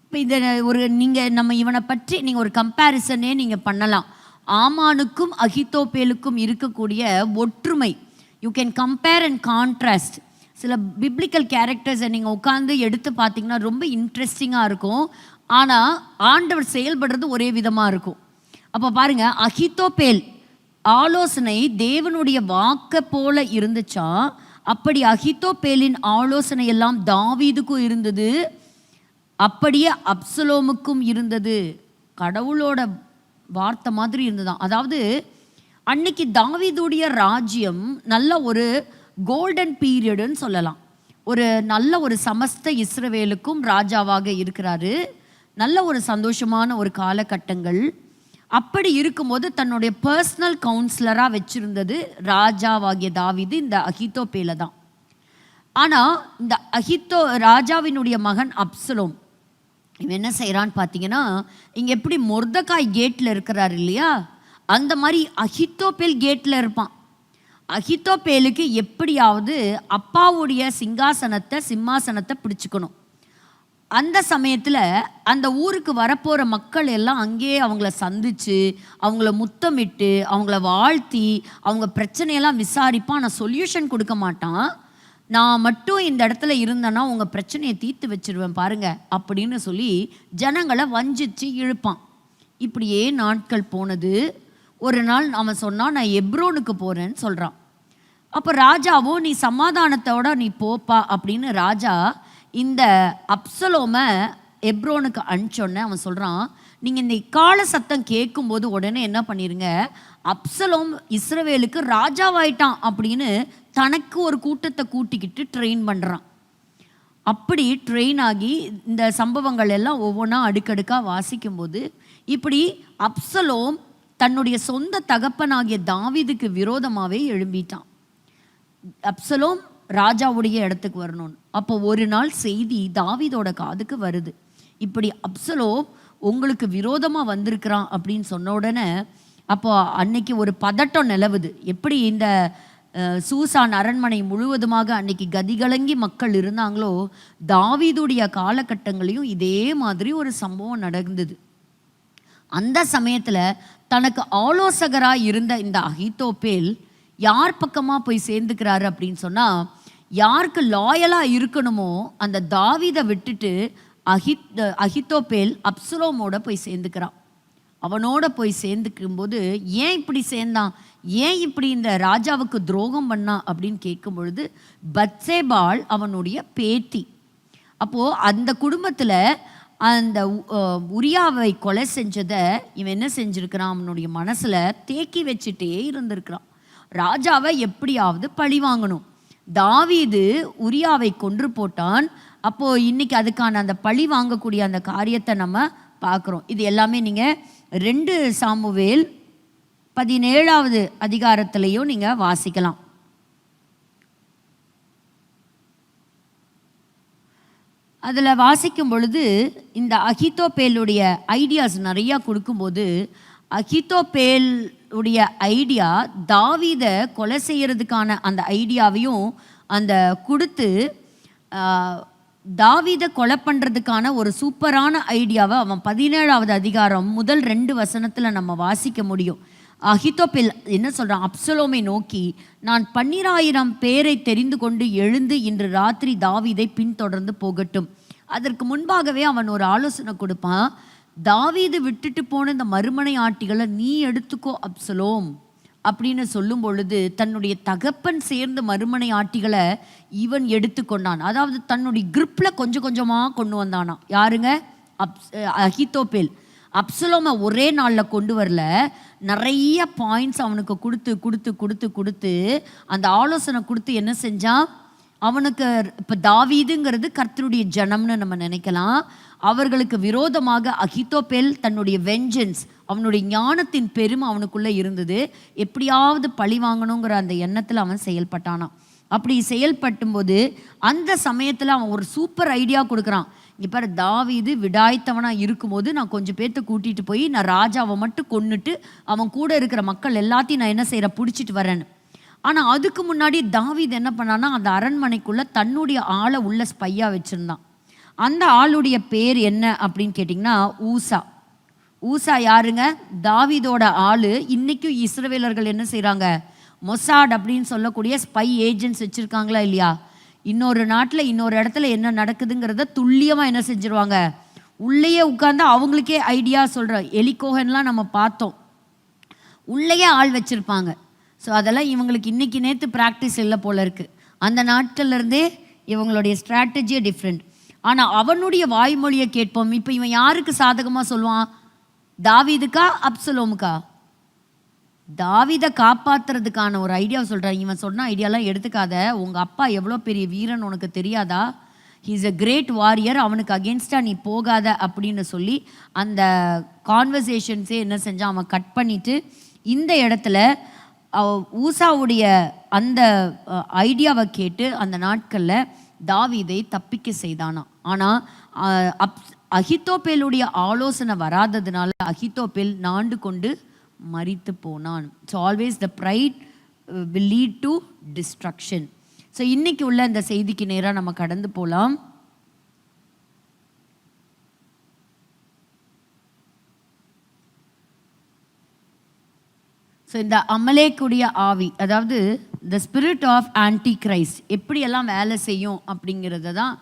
Speaker 1: இப்போ இதை நம்ம இவனை பற்றி நீங்கள் ஒரு கம்பேரிசனே நீங்கள் பண்ணலாம். ஆமானுக்கும் அகித்தோப்பேலுக்கும் இருக்கக்கூடிய ஒற்றுமை, you can compare and contrast. சில பிப்ளிக்கல் கேரக்டர்ஸை நீங்கள் உட்காந்து எடுத்து பார்த்தீங்கன்னா ரொம்ப இன்ட்ரெஸ்டிங்காக இருக்கும். ஆனால் ஆண்டவர் செயல்படுறது ஒரே விதமாக இருக்கும். அப்போ பாருங்கள், அகித்தோப்பேல் ஆலோசனை தேவனுடைய வாக்கை போல இருந்துச்சா, அப்படி அகித்தோப்பேலின் ஆலோசனை எல்லாம் தாவீதுக்கும் இருந்தது, அப்படியே அப்சலோமுக்கும் இருந்தது. கடவுளோட வார்த்தை மாதிரி இருந்ததுதான். அதாவது அன்னைக்கு தாவீதுடைய ராஜ்யம் நல்ல ஒரு கோல்டன் பீரியடுன்னு சொல்லலாம். ஒரு நல்ல ஒரு சமஸ்த இஸ்ரவேலுக்கும் ராஜாவாக இருக்கிறாரு. நல்ல ஒரு சந்தோஷமான ஒரு காலகட்டங்கள். அப்படி இருக்கும்போது தன்னுடைய பர்சனல் கவுன்சிலராக வச்சிருந்தது ராஜாவாகிய தாவீது இந்த அகித்தோப்பேலை தான். ஆனால் இந்த ராஜாவினுடைய மகன் அப்சலோம் இவன் என்ன செய்கிறான்னு பார்த்தீங்கன்னா, இங்கே எப்படி மொர்தெகாய் கேட்டில் இருக்கிறார் இல்லையா, அந்த மாதிரி அகித்தோப்பேல் கேட்டில் இருப்பான். அகித்தோப்பேலுக்கு எப்படியாவது அப்பாவுடைய சிம்மாசனத்தை பிடிச்சிக்கணும். அந்த சமயத்தில் அந்த ஊருக்கு வரப்போகிற மக்கள் எல்லாம் அங்கேயே அவங்கள சந்தித்து அவங்கள முத்தமிட்டு அவங்கள வாழ்த்தி அவங்க பிரச்சனையெல்லாம் விசாரிப்பான். நான் சொல்யூஷன் கொடுக்க மாட்டான், நான் மட்டும் இந்த இடத்துல இருந்தேன்னா உங்கள் பிரச்சனையை தீர்த்து வச்சிருவேன் பாருங்க அப்படின்னு சொல்லி ஜனங்களை வஞ்சிச்சு இழுப்பான். இப்படியே நாட்கள் போனது. ஒரு நாள் அவன் சொன்னான், நான் எப்ரோனுக்கு போகிறேன்னு சொல்கிறான். அப்போ ராஜாவும், நீ சமாதானத்தோட நீ போப்பா அப்படின்னு ராஜா இந்த அப்சலோமை எப்ரோனுக்கு அனுப்பிச்சோன்னே அவன் சொல்கிறான், நீங்கள் இந்த இக்கால சத்தம் கேட்கும்போது உடனே என்ன பண்ணிடுங்க, அப்சலோம் இஸ்ரவேலுக்கு ராஜாவாயிட்டான் அப்படின்னு தனக்கு ஒரு கூட்டத்தை கூட்டிக்கிட்டு ட்ரெயின் பண்ணுறான். அப்படி ட்ரெயின் ஆகி இந்த சம்பவங்கள் எல்லாம் ஒவ்வொன்றா அடுக்கடுக்காக வாசிக்கும்போது இப்படி அப்சலோம் தன்னுடைய சொந்த தகப்பனாகிய தாவீதுக்கு விரோதமாகவே எழும்பிட்டான். அப்சலோம் ராஜாவுடைய இடத்துக்கு வரணும்னு. அப்போ ஒரு நாள் செய்தி தாவீதோட காதுக்கு வருது, இப்படி அப்சலோம் உங்களுக்கு விரோதமாக வந்திருக்கிறான் அப்படின்னு சொன்ன உடனே அப்போ அன்னைக்கு ஒரு பதட்டம் நிலவுது. எப்படி இந்த சூசான் அரண்மனை முழுவதுமாக அன்னைக்கு கதிகலங்கி மக்கள் இருந்தாங்களோ, தாவீதுடைய காலகட்டங்களையும் இதே மாதிரி ஒரு சம்பவம் நடந்தது. அந்த சமயத்தில் தனக்கு ஆலோசகராக இருந்த இந்த அகித்தோப்பேல் யார் பக்கமாக போய் சேர்ந்துக்கிறாரு அப்படின்னு சொன்னால், யாருக்கு லாயலாக இருக்கணுமோ அந்த தாவீதை விட்டுட்டு அகித்தோப்பேல் அப்சலோமோட போய் சேர்ந்துக்கிறான். அவனோட போய் சேர்ந்துக்கும்போது ஏன் இப்படி சேர்ந்தான், ஏன் இப்படி இந்த ராஜாவுக்கு துரோகம் பண்ணான் அப்படின்னு கேட்கும் பொழுது, பத்சேபாள் அவனுடைய பேத்தி. அப்போது அந்த குடும்பத்தில் அந்த உரியாவை கொலை செஞ்சதை இவன் என்ன செஞ்சுருக்கிறான், அவனுடைய மனசில் தேக்கி வச்சுட்டே இருந்திருக்கிறான். ராஜாவை எப்படியாவது பழி வாங்கணும். தாவீது உரியாவை கொன்று போட்டான். அப்போது இன்னைக்கு அதுக்கான அந்த பழி வாங்கக்கூடிய அந்த காரியத்தை நம்ம பார்க்குறோம். இது எல்லாமே நீங்கள் 2 சாமுவேல் 17வது அதிகாரத்திலையும் நீங்கள் வாசிக்கலாம். அதில் வாசிக்கும் பொழுது இந்த அகித்தோப்பேலுடைய ஐடியாஸ் நிறையா கொடுக்கும்போது, அகித்தோப்பேலுடைய ஐடியா தாவீதை கொலை செய்கிறதுக்கான அந்த ஐடியாவையும் அந்த கொடுத்து தாவீதை கொலை பண்ணுறதுக்கான ஒரு சூப்பரான ஐடியாவை அவன் 17வது அதிகாரம் முதல் 2 வசனத்தில் நம்ம வாசிக்க முடியும். அகித்தோப்பேல் என்ன சொல்கிறான், அப்சலோமை நோக்கி, நான் 12,000 பேரை தெரிந்து கொண்டு எழுந்து இன்று ராத்திரி தாவீதை பின்தொடர்ந்து போகட்டும். அதற்கு முன்பாகவே அவன் ஒரு ஆலோசனை கொடுப்பான், தாவீது விட்டுட்டு போன இந்த மறுமனை ஆட்டிகளை நீ எடுத்துக்கோ அப்சலோம் அப்படின்னு சொல்லும் பொழுது, தன்னுடைய தகப்பன் சேர்ந்த மறுமனை ஆட்டிகளை இவன் எடுத்துக்கொண்டான். அதாவது தன்னுடைய கிரிப்பில் கொஞ்சம் கொஞ்சமாக கொண்டு வந்தானா. யாருங்க, அகித்தோப்பேல். அப்சலோமை ஒரே நாளில் கொண்டு வரல, நிறைய பாயிண்ட்ஸ் அவனுக்கு கொடுத்து கொடுத்து கொடுத்து கொடுத்து அந்த ஆலோசனை கொடுத்து என்ன செஞ்சான், அவனுக்கு இப்போ தாவீதுங்கிறது கர்த்தருடைய ஜனம்னு நம்ம நினைக்கலாம். அவர்களுக்கு விரோதமாக அகித்தோப்பேல் தன்னுடைய வெஞ்சன்ஸ், அவனுடைய ஞானத்தின் பெருமை அவனுக்குள்ளே இருந்தது. எப்படியாவது பழி வாங்கணுங்கிற அந்த எண்ணத்தில் அவன் செயல்பட்டானான். அப்படி செயல்பட்டும்போது அந்த சமயத்தில் அவன் ஒரு சூப்பர் ஐடியா கொடுக்குறான். இப்போ தாவீது விடாய்த்தவனாக இருக்கும்போது நான் கொஞ்சம் பேர்த்த கூட்டிகிட்டு போய் நான் ராஜாவை மட்டும் கொன்னுட்டு அவன் கூட இருக்கிற மக்கள் எல்லாத்தையும் நான் என்ன செய்கிறேன், பிடிச்சிட்டு வரேன்னு. ஆனால் அதுக்கு முன்னாடி தாவீது என்ன பண்ணான்னா, அந்த அரண்மனைக்குள்ளே தன்னுடைய ஆளை உள்ள ஸ்பையாக வச்சுருந்தான். அந்த ஆளுடைய பேர் என்ன அப்படின்னு கேட்டிங்கன்னா ஊசா. ஊசா யாருங்க, தாவீதோட ஆள். இன்றைக்கும் இஸ்ரவேலர்கள் என்ன செய்கிறாங்க, மொசாட் அப்படின்னு சொல்லக்கூடிய ஸ்பை ஏஜென்ட்ஸ் வச்சுருக்காங்களா இல்லையா. இன்னொரு நாட்டில் இன்னொரு இடத்துல என்ன நடக்குதுங்கிறத துல்லியமாக என்ன செஞ்சுருவாங்க, உள்ளேயே உட்காந்து அவங்களுக்கே ஐடியா சொல்கிற எலிகோகன்லாம் நம்ம பார்த்தோம், உள்ளேயே ஆள் வச்சுருப்பாங்க. ஸோ அதெல்லாம் இவங்களுக்கு இன்றைக்கி நேற்று ப்ராக்டிஸ் இல்லை போல இருக்குது. அந்த நாட்கள்லேருந்தே இவங்களுடைய ஸ்ட்ராட்டஜியே டிஃப்ரெண்ட். ஆனால் அவனுடைய வாய்மொழியை கேட்போம். இப்போ இவன் யாருக்கு சாதகமாக சொல்லுவான், தாவீதுக்கா அப்சலோமுக்கா? தாவீதை காப்பாற்றுறதுக்கான ஒரு ஐடியாவை சொல்கிறான். இவன் சொன்ன ஐடியாலாம் எடுத்துக்காத, உங்கள் அப்பா எவ்வளோ பெரிய வீரன் உனக்கு தெரியாதா, he is a great warrior, அவனுக்கு அகேன்ஸ்டாக நீ போகாத அப்படின்னு சொல்லி அந்த கான்வர்சேஷன்ஸே என்ன செஞ்சான், அவன் கட் பண்ணிவிட்டு இந்த இடத்துல ஊசாவுடைய அந்த ஐடியாவை கேட்டு அந்த நாட்களில் தாவீதை தப்பிக்க செய்தானான். ஆனால் அகித்தோப்பேலுடைய ஆலோசனை வராததுனால அகித்தோப்பேல் நாண்டு கொண்டு மரித்து போனான். So always the pride will lead to destruction. So இன்னைக்கு உள்ள இந்த செய்திக்கு நேராக நம்ம கடந்து போகலாம். ஸோ இந்த அமலேக்குடைய ஆவி, அதாவது the spirit of antichrist எப்படியெல்லாம் வேலை செய்யும் அப்படிங்கிறத தான்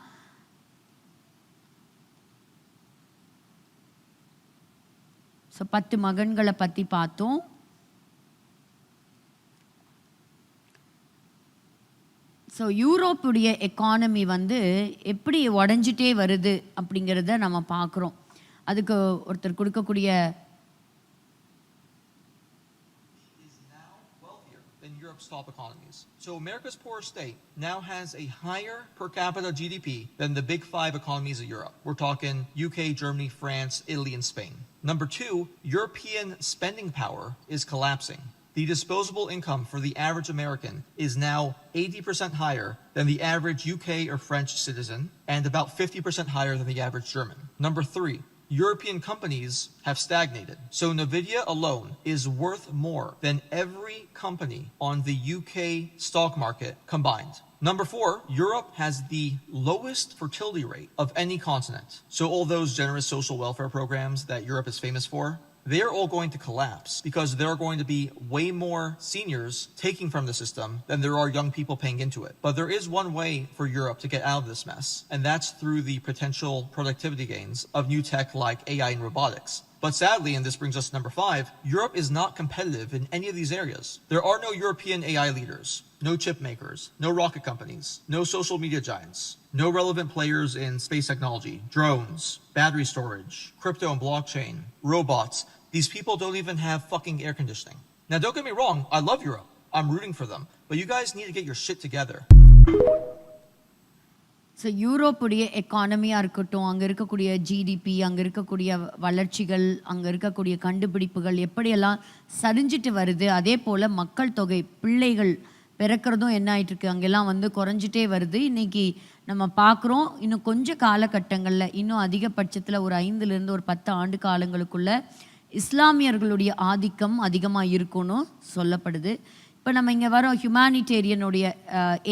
Speaker 1: ஸோ 10 மகன்களை பற்றி பார்த்தோம். ஸோ யூரோப்புடைய எக்கானமி வந்து எப்படி உடஞ்சிட்டே வருது அப்படிங்கிறத நம்ம பார்க்குறோம். அதுக்கு ஒருத்தர் கொடுக்கக்கூடிய
Speaker 3: Europe's top economies. So America's poorest state now has a higher per capita GDP than the big 5 economies of Europe. We're talking UK, Germany, France, Italy, and Spain. Number 2, European spending power is collapsing. The disposable income for the average American is now 80% higher than the average UK or French citizen and about 50% higher than the average German. Number 3, European companies have stagnated. So Nvidia alone is worth more than every company on the UK stock market combined. Number 4, Europe has the lowest fertility rate of any continent. So all those generous social welfare programs that Europe is famous for, they're all going to collapse because there are going to be way more seniors taking from the system than there are young people paying into it. But there is one way for Europe to get out of this mess, and that's through the potential productivity gains of new tech like AI and robotics. But sadly, and this brings us to number 5, Europe is not competitive in any of these areas. There are no European AI leaders, no chip makers, no rocket companies, no social media giants, no relevant players in space technology, drones, battery storage, crypto and blockchain, robots. These people don't even have fucking air conditioning. Now, don't get me wrong, I love Europe. I'm rooting for them. But you guys need to get your shit together.
Speaker 1: So யூரோப்புடைய எக்கானமியாக இருக்கட்டும், அங்கே இருக்கக்கூடிய GDP, அங்கே இருக்கக்கூடிய வளர்ச்சிகள், அங்கே இருக்கக்கூடிய கண்டுபிடிப்புகள் எப்படியெல்லாம் சரிஞ்சிட்டு வருது. அதே போல் மக்கள் தொகை, பிள்ளைகள் பிறக்கிறதும் என்ன ஆகிட்டுருக்கு, அங்கெல்லாம் வந்து குறைஞ்சிட்டே வருது. இன்றைக்கி நம்ம பார்க்குறோம், இன்னும் கொஞ்சம் காலகட்டங்களில், இன்னும் அதிகபட்சத்தில் ஒரு 5லேருந்து ஒரு 10 ஆண்டு காலங்களுக்குள்ள இஸ்லாமியர்களுடைய ஆதிக்கம் அதிகமாக இருக்கும்னு சொல்லப்படுது. இப்போ நம்ம இங்கே வரோம், ஹியூமானிட்டேரியனுடைய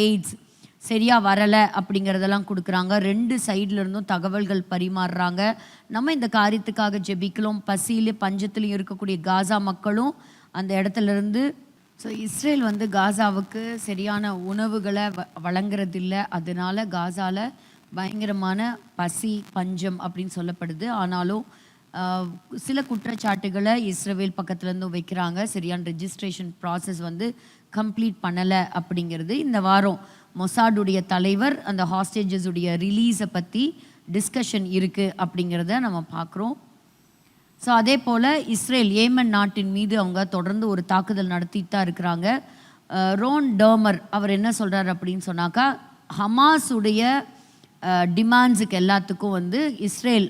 Speaker 1: எய்ட்ஸ் சரியாக வரலை அப்படிங்கிறதெல்லாம் கொடுக்குறாங்க. 2 சைட்லேருந்தும் தகவல்கள் பரிமாறுறாங்க. நம்ம இந்த காரியத்துக்காக ஜெபிக்கலாம். பசியிலும் பஞ்சத்திலையும் இருக்கக்கூடிய காசா மக்களும் அந்த இடத்துலேருந்து. ஸோ இஸ்ரேல் வந்து காசாவுக்கு சரியான உணவுகளை வழங்குறதில்ல. அதனால காசாவில் பயங்கரமான பசி பஞ்சம் அப்படின்னு சொல்லப்படுது. ஆனாலும் சில குற்றச்சாட்டுகளை இஸ்ரேல் பக்கத்துலேருந்து வைக்கிறாங்க. சரியான ரெஜிஸ்ட்ரேஷன் ப்ராசஸ் வந்து கம்ப்ளீட் பண்ணலை அப்படிங்கிறது. இந்த வாரம் மொசாடுடைய தலைவர் அந்த ஹாஸ்டேஜஸுடைய ரிலீஸை பற்றி டிஸ்கஷன் இருக்குது அப்படிங்கிறத நம்ம பார்க்குறோம். ஸோ அதே போல் இஸ்ரேல் ஏமன் நாட்டின் மீது அவங்க தொடர்ந்து ஒரு தாக்குதல் நடத்திட்டு தான் இருக்கிறாங்க. ரோன் டர்மர் அவர் என்ன சொல்கிறார் அப்படின்னு சொன்னாக்கா, ஹமாஸுடைய டிமாண்ட்ஸுக்கு எல்லாத்துக்கும் வந்து Israel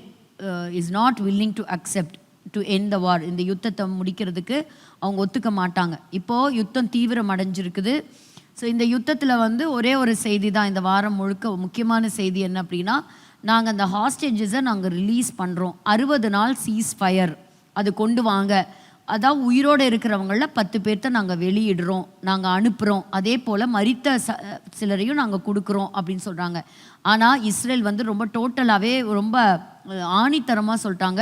Speaker 1: is not willing to accept to end the war. இந்த யுத்தத்தை முடிக்கிறதுக்கு அவங்க ஒத்துக்க மாட்டாங்க. இப்போது யுத்தம் தீவிரம் அடைஞ்சிருக்குது. ஸோ இந்த யுத்தத்தில் வந்து ஒரே ஒரு செய்தி தான் இந்த வாரம் முழுக்க முக்கியமான செய்தி என்ன அப்படின்னா, நாங்கள் அந்த ஹாஸ்டேஜஸை நாங்கள் ரிலீஸ் பண்ணுறோம். 60 நாள் சீஸ் ஃபயர் அது கொண்டு வாங்க. அதாவது உயிரோடு இருக்கிறவங்களில் 10 பேர்த்த நாங்கள் வெளியிடுறோம், நாங்கள் அனுப்புகிறோம். அதே போல் மரித்த சிலரையும் நாங்கள் கொடுக்குறோம் அப்படின்னு சொல்கிறாங்க. ஆனால் இஸ்ரேல் வந்து ரொம்ப டோட்டலாகவே ரொம்ப ஆணித்தரமாக சொல்லிட்டாங்க,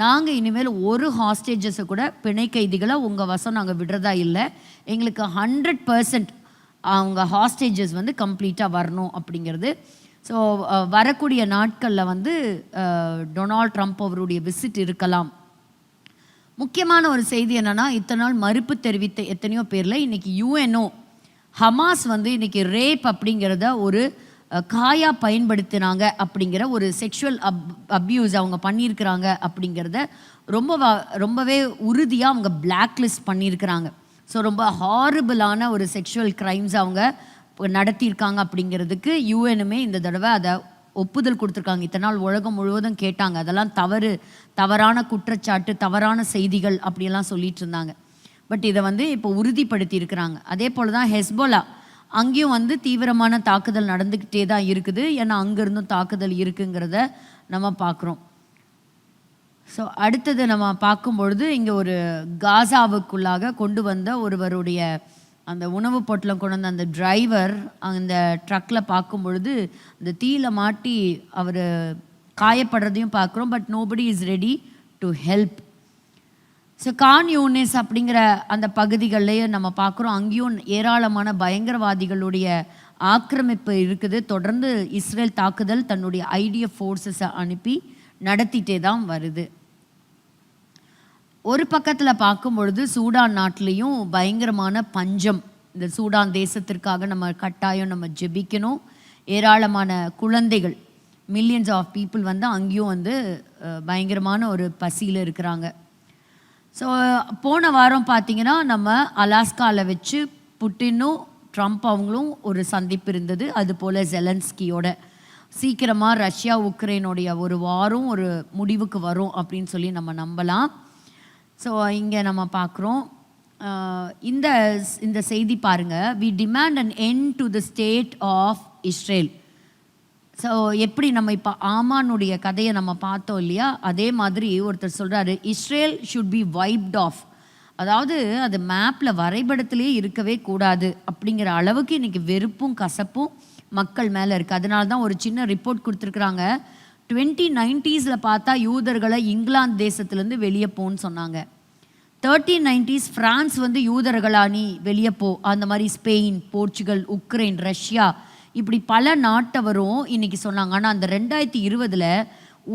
Speaker 1: நாங்கள் இனிமேல் ஒரு ஹாஸ்டேஜஸை கூட பிணை கைதிகளை உங்கள் வசம் நாங்கள் விடுறதா இல்லை. எங்களுக்கு 100% அவங்க ஹாஸ்டேஜஸ் வந்து கம்ப்ளீட்டாக வரணும் அப்படிங்கிறது. ஸோ வரக்கூடிய நாட்களில் வந்து டொனால்ட் ட்ரம்ப் அவருடைய விசிட் இருக்கலாம். முக்கியமான ஒரு செய்தி என்னென்னா, இத்தனை நாள் மறுப்பு தெரிவித்த எத்தனையோ பேரில் இன்றைக்கி யுஎன்ஓ ஹமாஸ் வந்து இன்றைக்கி ரேப் அப்படிங்கிறத ஒரு காயாக பயன்படுத்தினாங்க அப்படிங்கிற ஒரு செக்ஷுவல் அப்யூஸ் அவங்க பண்ணியிருக்கிறாங்க அப்படிங்கிறத ரொம்பவே உறுதியாக அவங்க பிளாக் லிஸ்ட் பண்ணியிருக்கிறாங்க. ஸோ ரொம்ப ஹாரிபிளான ஒரு செக்ஷுவல் க்ரைம்ஸ் அவங்க நடத்தியிருக்காங்க அப்படிங்கிறதுக்கு யூஎனுமே இந்த தடவை அதை ஒப்புதல் கொடுத்துருக்காங்க. இத்தனை நாள் உலகம் முழுவதும் கேட்டாங்க, அதெல்லாம் தவறான குற்றச்சாட்டு, தவறான செய்திகள் அப்படியெல்லாம் சொல்லிட்டு இருந்தாங்க. பட் இதை வந்து இப்போ உறுதிப்படுத்தி இருக்கிறாங்க. அதே போல் தான் ஹெஸ்போலா, அங்கேயும் வந்து தீவிரமான தாக்குதல் நடந்துக்கிட்டே தான் இருக்குது. ஏன்னா அங்கேருந்தும் தாக்குதல் இருக்குங்கிறத நம்ம பார்க்குறோம். ஸோ அடுத்தது நம்ம பார்க்கும்பொழுது இங்கே ஒரு காசாவுக்குள்ளாக கொண்டு வந்த ஒருவருடைய அந்த உணவு பொட்டலம் கொண்டு வந்த அந்த டிரைவர் அந்த ட்ரக்கில் பார்க்கும் பொழுது அந்த தீயில மாட்டி அவர் காயப்படுறதையும் பார்க்குறோம். But nobody is ready to help. So Khan Younis அப்படிங்கிற அந்த பகுதிகள்லேயே நம்ம பார்க்குறோம், அங்கேயும் ஏராளமான பயங்கரவாதிகளுடைய ஆக்கிரமிப்பு இருக்குது. தொடர்ந்து இஸ்ரேல் தாக்குதல் தன்னுடைய ஐடிஎஃப் ஃபோர்ஸஸை அனுப்பி நடத்திட்டே தான் வருது. ஒரு பக்கத்தில் பார்க்கும் பொழுது சூடான் நாட்டிலையும் பயங்கரமான பஞ்சம். இந்த சூடான் தேசத்திற்காக நம்ம கட்டாயம் நம்ம ஜெபிக்கணும். ஏராளமான குழந்தைகள், மில்லியன்ஸ் ஆஃப் பீப்புள் வந்து அங்கேயும் வந்து பயங்கரமான ஒரு பசியில் இருக்கிறாங்க. ஸோ போன வாரம் பார்த்தீங்கன்னா நம்ம அலாஸ்காவில் வச்சு புட்டினும் ட்ரம்ப் அவங்களும் ஒரு சந்திப்பு இருந்தது. அதுபோல் ஜெலன்ஸ்கியோட சீக்கிரமாக ரஷ்யா உக்ரைனுடைய ஒரு வாரம் ஒரு முடிவுக்கு வரும் அப்படின்னு சொல்லி நம்ம நம்பலாம். ஸோ இங்கே நம்ம பார்க்குறோம் இந்த செய்தி பாருங்கள். We demand an end to the state of Israel. So எப்படி நம்ம இப்போ ஆமானுடைய கதையை நம்ம பார்த்தோம் இல்லையா, அதே மாதிரி ஒருத்தர் சொல்கிறாரு Israel should be wiped off. அதாவது அது மேப்பில் வரைபடத்திலே இருக்கவே கூடாது அப்படிங்கிற அளவுக்கு இன்றைக்கி வெறுப்பும் கசப்பும் மக்கள் மேலே இருக்குது. அதனால தான் ஒரு சின்ன ரிப்போர்ட் கொடுத்துருக்குறாங்க. 2090s பார்த்தா யூதர்களை இங்கிலாந்து தேசத்துலேருந்து வெளியே போன்னு சொன்னாங்க. 1390s ஃப்ரான்ஸ் வந்து யூதர்களா நீ வெளியே போ, அந்த மாதிரி ஸ்பெயின், போர்ச்சுகல், உக்ரைன், ரஷ்யா இப்படி பல நாட்டவரும் இன்னைக்கு சொன்னாங்க. ஆனால் அந்த 2020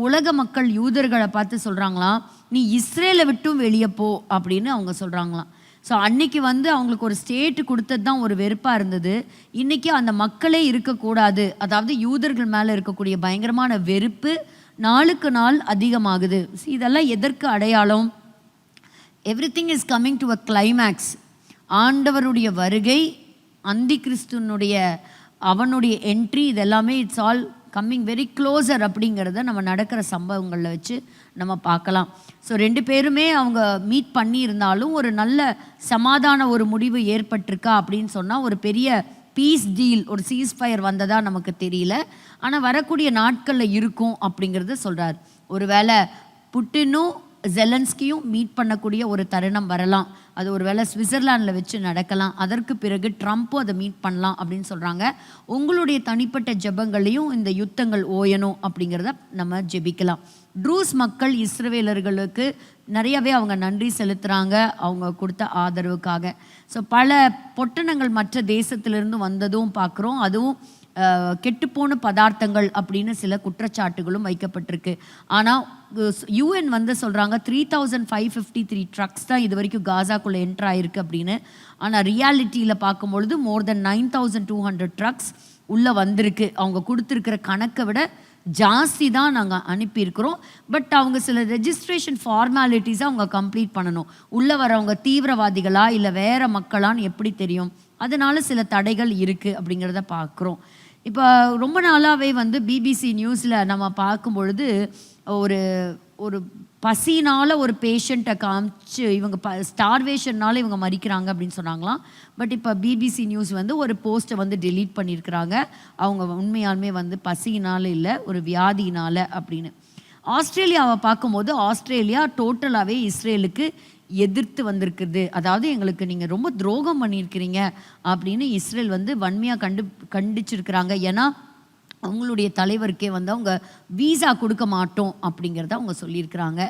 Speaker 1: உலக மக்கள் யூதர்களை பார்த்து சொல்கிறாங்களாம் நீ இஸ்ரேலை விட்டும் வெளியே போ அப்படின்னு அவங்க சொல்கிறாங்களாம். ஸோ அன்னைக்கு வந்து அவங்களுக்கு ஒரு ஸ்டேட்டு கொடுத்தது தான் ஒரு வெறுப்பாக இருந்தது. இன்றைக்கி அந்த மக்களே இருக்கக்கூடாது, அதாவது யூதர்கள் மேலே இருக்கக்கூடிய பயங்கரமான வெறுப்பு நாளுக்கு நாள் அதிகமாகுது. இதெல்லாம் எதற்கு அடையாளம்? Everything is coming to a climax. ஆண்டவருடைய வருகை, அந்தி கிறிஸ்துவனுடைய அவனுடைய என்ட்ரி, இதெல்லாமே it's all coming very closer அப்படிங்கிறத நம்ம நடக்கிற சம்பவங்களில் வச்சு நம்ம பார்க்கலாம். ஸோ 2 பேருமே அவங்க மீட் பண்ணியிருந்தாலும் ஒரு நல்ல சமாதான ஒரு முடிவு ஏற்பட்டிருக்கா அப்படின்னு சொன்னால் ஒரு பெரிய பீஸ் டீல், ஒரு சீஸ்ஃபயர் வந்ததா நமக்கு தெரியல. ஆனால் வரக்கூடிய நாட்களில் இருக்கும் அப்படிங்கிறத சொல்கிறார். ஒருவேளை புட்டினும் ஜெலன்ஸ்கியும் மீட் பண்ணக்கூடிய ஒரு தருணம் வரலாம். அது ஒரு வேளை சுவிட்சர்லாண்டில் வச்சு நடக்கலாம். அதற்கு பிறகு ட்ரம்ப்பும் அதை மீட் பண்ணலாம் அப்படின்னு சொல்கிறாங்க. உங்களுடைய தனிப்பட்ட ஜெபங்களையும் இந்த யுத்தங்கள் ஓயணும் அப்படிங்கிறத நம்ம ஜெபிக்கலாம். ட்ரூஸ் மக்கள் இஸ்ரவேலர்களுக்கு நிறையவே அவங்க நன்றி செலுத்துகிறாங்க அவங்க கொடுத்த ஆதரவுக்காக. ஸோ பல பொட்டணங்கள் மற்ற தேசத்திலிருந்து வந்ததும் பார்க்குறோம். அதுவும் கெட்டுப்போன பதார்த்தங்கள் அப்படின்னு சில குற்றச்சாட்டுகளும் வைக்கப்பட்டிருக்கு. ஆனால் UN வந்து சொல்கிறாங்க 3553 ட்ரக்ஸ் தான் இது வரைக்கும் காசாக்குள்ளே என்ட்ரு ஆகிருக்கு அப்படின்னு. ஆனால் ரியாலிட்டியில் பார்க்கும்பொழுது மோர் தென் 9200 ட்ரக்ஸ் உள்ளே வந்திருக்கு. அவங்க கொடுத்துருக்கிற கணக்கை விட ஜாஸ்தி தான் நாங்கள் அனுப்பியிருக்கிறோம். பட் அவங்க சில ரெஜிஸ்ட்ரேஷன் ஃபார்மாலிட்டிஸை அவங்க கம்ப்ளீட் பண்ணணும். உள்ளே வரவங்க தீவிரவாதிகளா இல்லை வேறு மக்களான்னு எப்படி தெரியும்? அதனால சில தடைகள் இருக்குது அப்படிங்கிறத பார்க்குறோம். இப்போ ரொம்ப நாளாகவே வந்து பிபிசி நியூஸில் நம்ம பார்க்கும் பொழுது ஒரு ஒரு பசினால் ஒரு பேஷண்ட்டை காமிச்சு இவங்க ஸ்டார்வேஷன்னால் இவங்க மறிக்கிறாங்க அப்படின்னு சொன்னாங்களாம். பட் இப்போ பிபிசி நியூஸ் வந்து ஒரு போஸ்ட்டை வந்து டெலீட் பண்ணியிருக்கிறாங்க. அவங்க உண்மையாலுமே வந்து பசியினால் இல்லை, ஒரு வியாதியினால் அப்படின்னு. ஆஸ்திரேலியாவை பார்க்கும்போது ஆஸ்திரேலியா டோட்டலாகவே இஸ்ரேலுக்கு எதிர்த்து வந்திருக்குது. அதாவது எங்களுக்கு நீங்கள் ரொம்ப துரோகம் பண்ணியிருக்கிறீங்க அப்படின்னு இஸ்ரேல் வந்து வன்மையாக கண்டிச்சிருக்கிறாங்க. ஏன்னா அவங்களுடைய தலைவருக்கே வந்து அவங்க வீசா கொடுக்க மாட்டோம் அப்படிங்கிறத அவங்க சொல்லியிருக்கிறாங்க.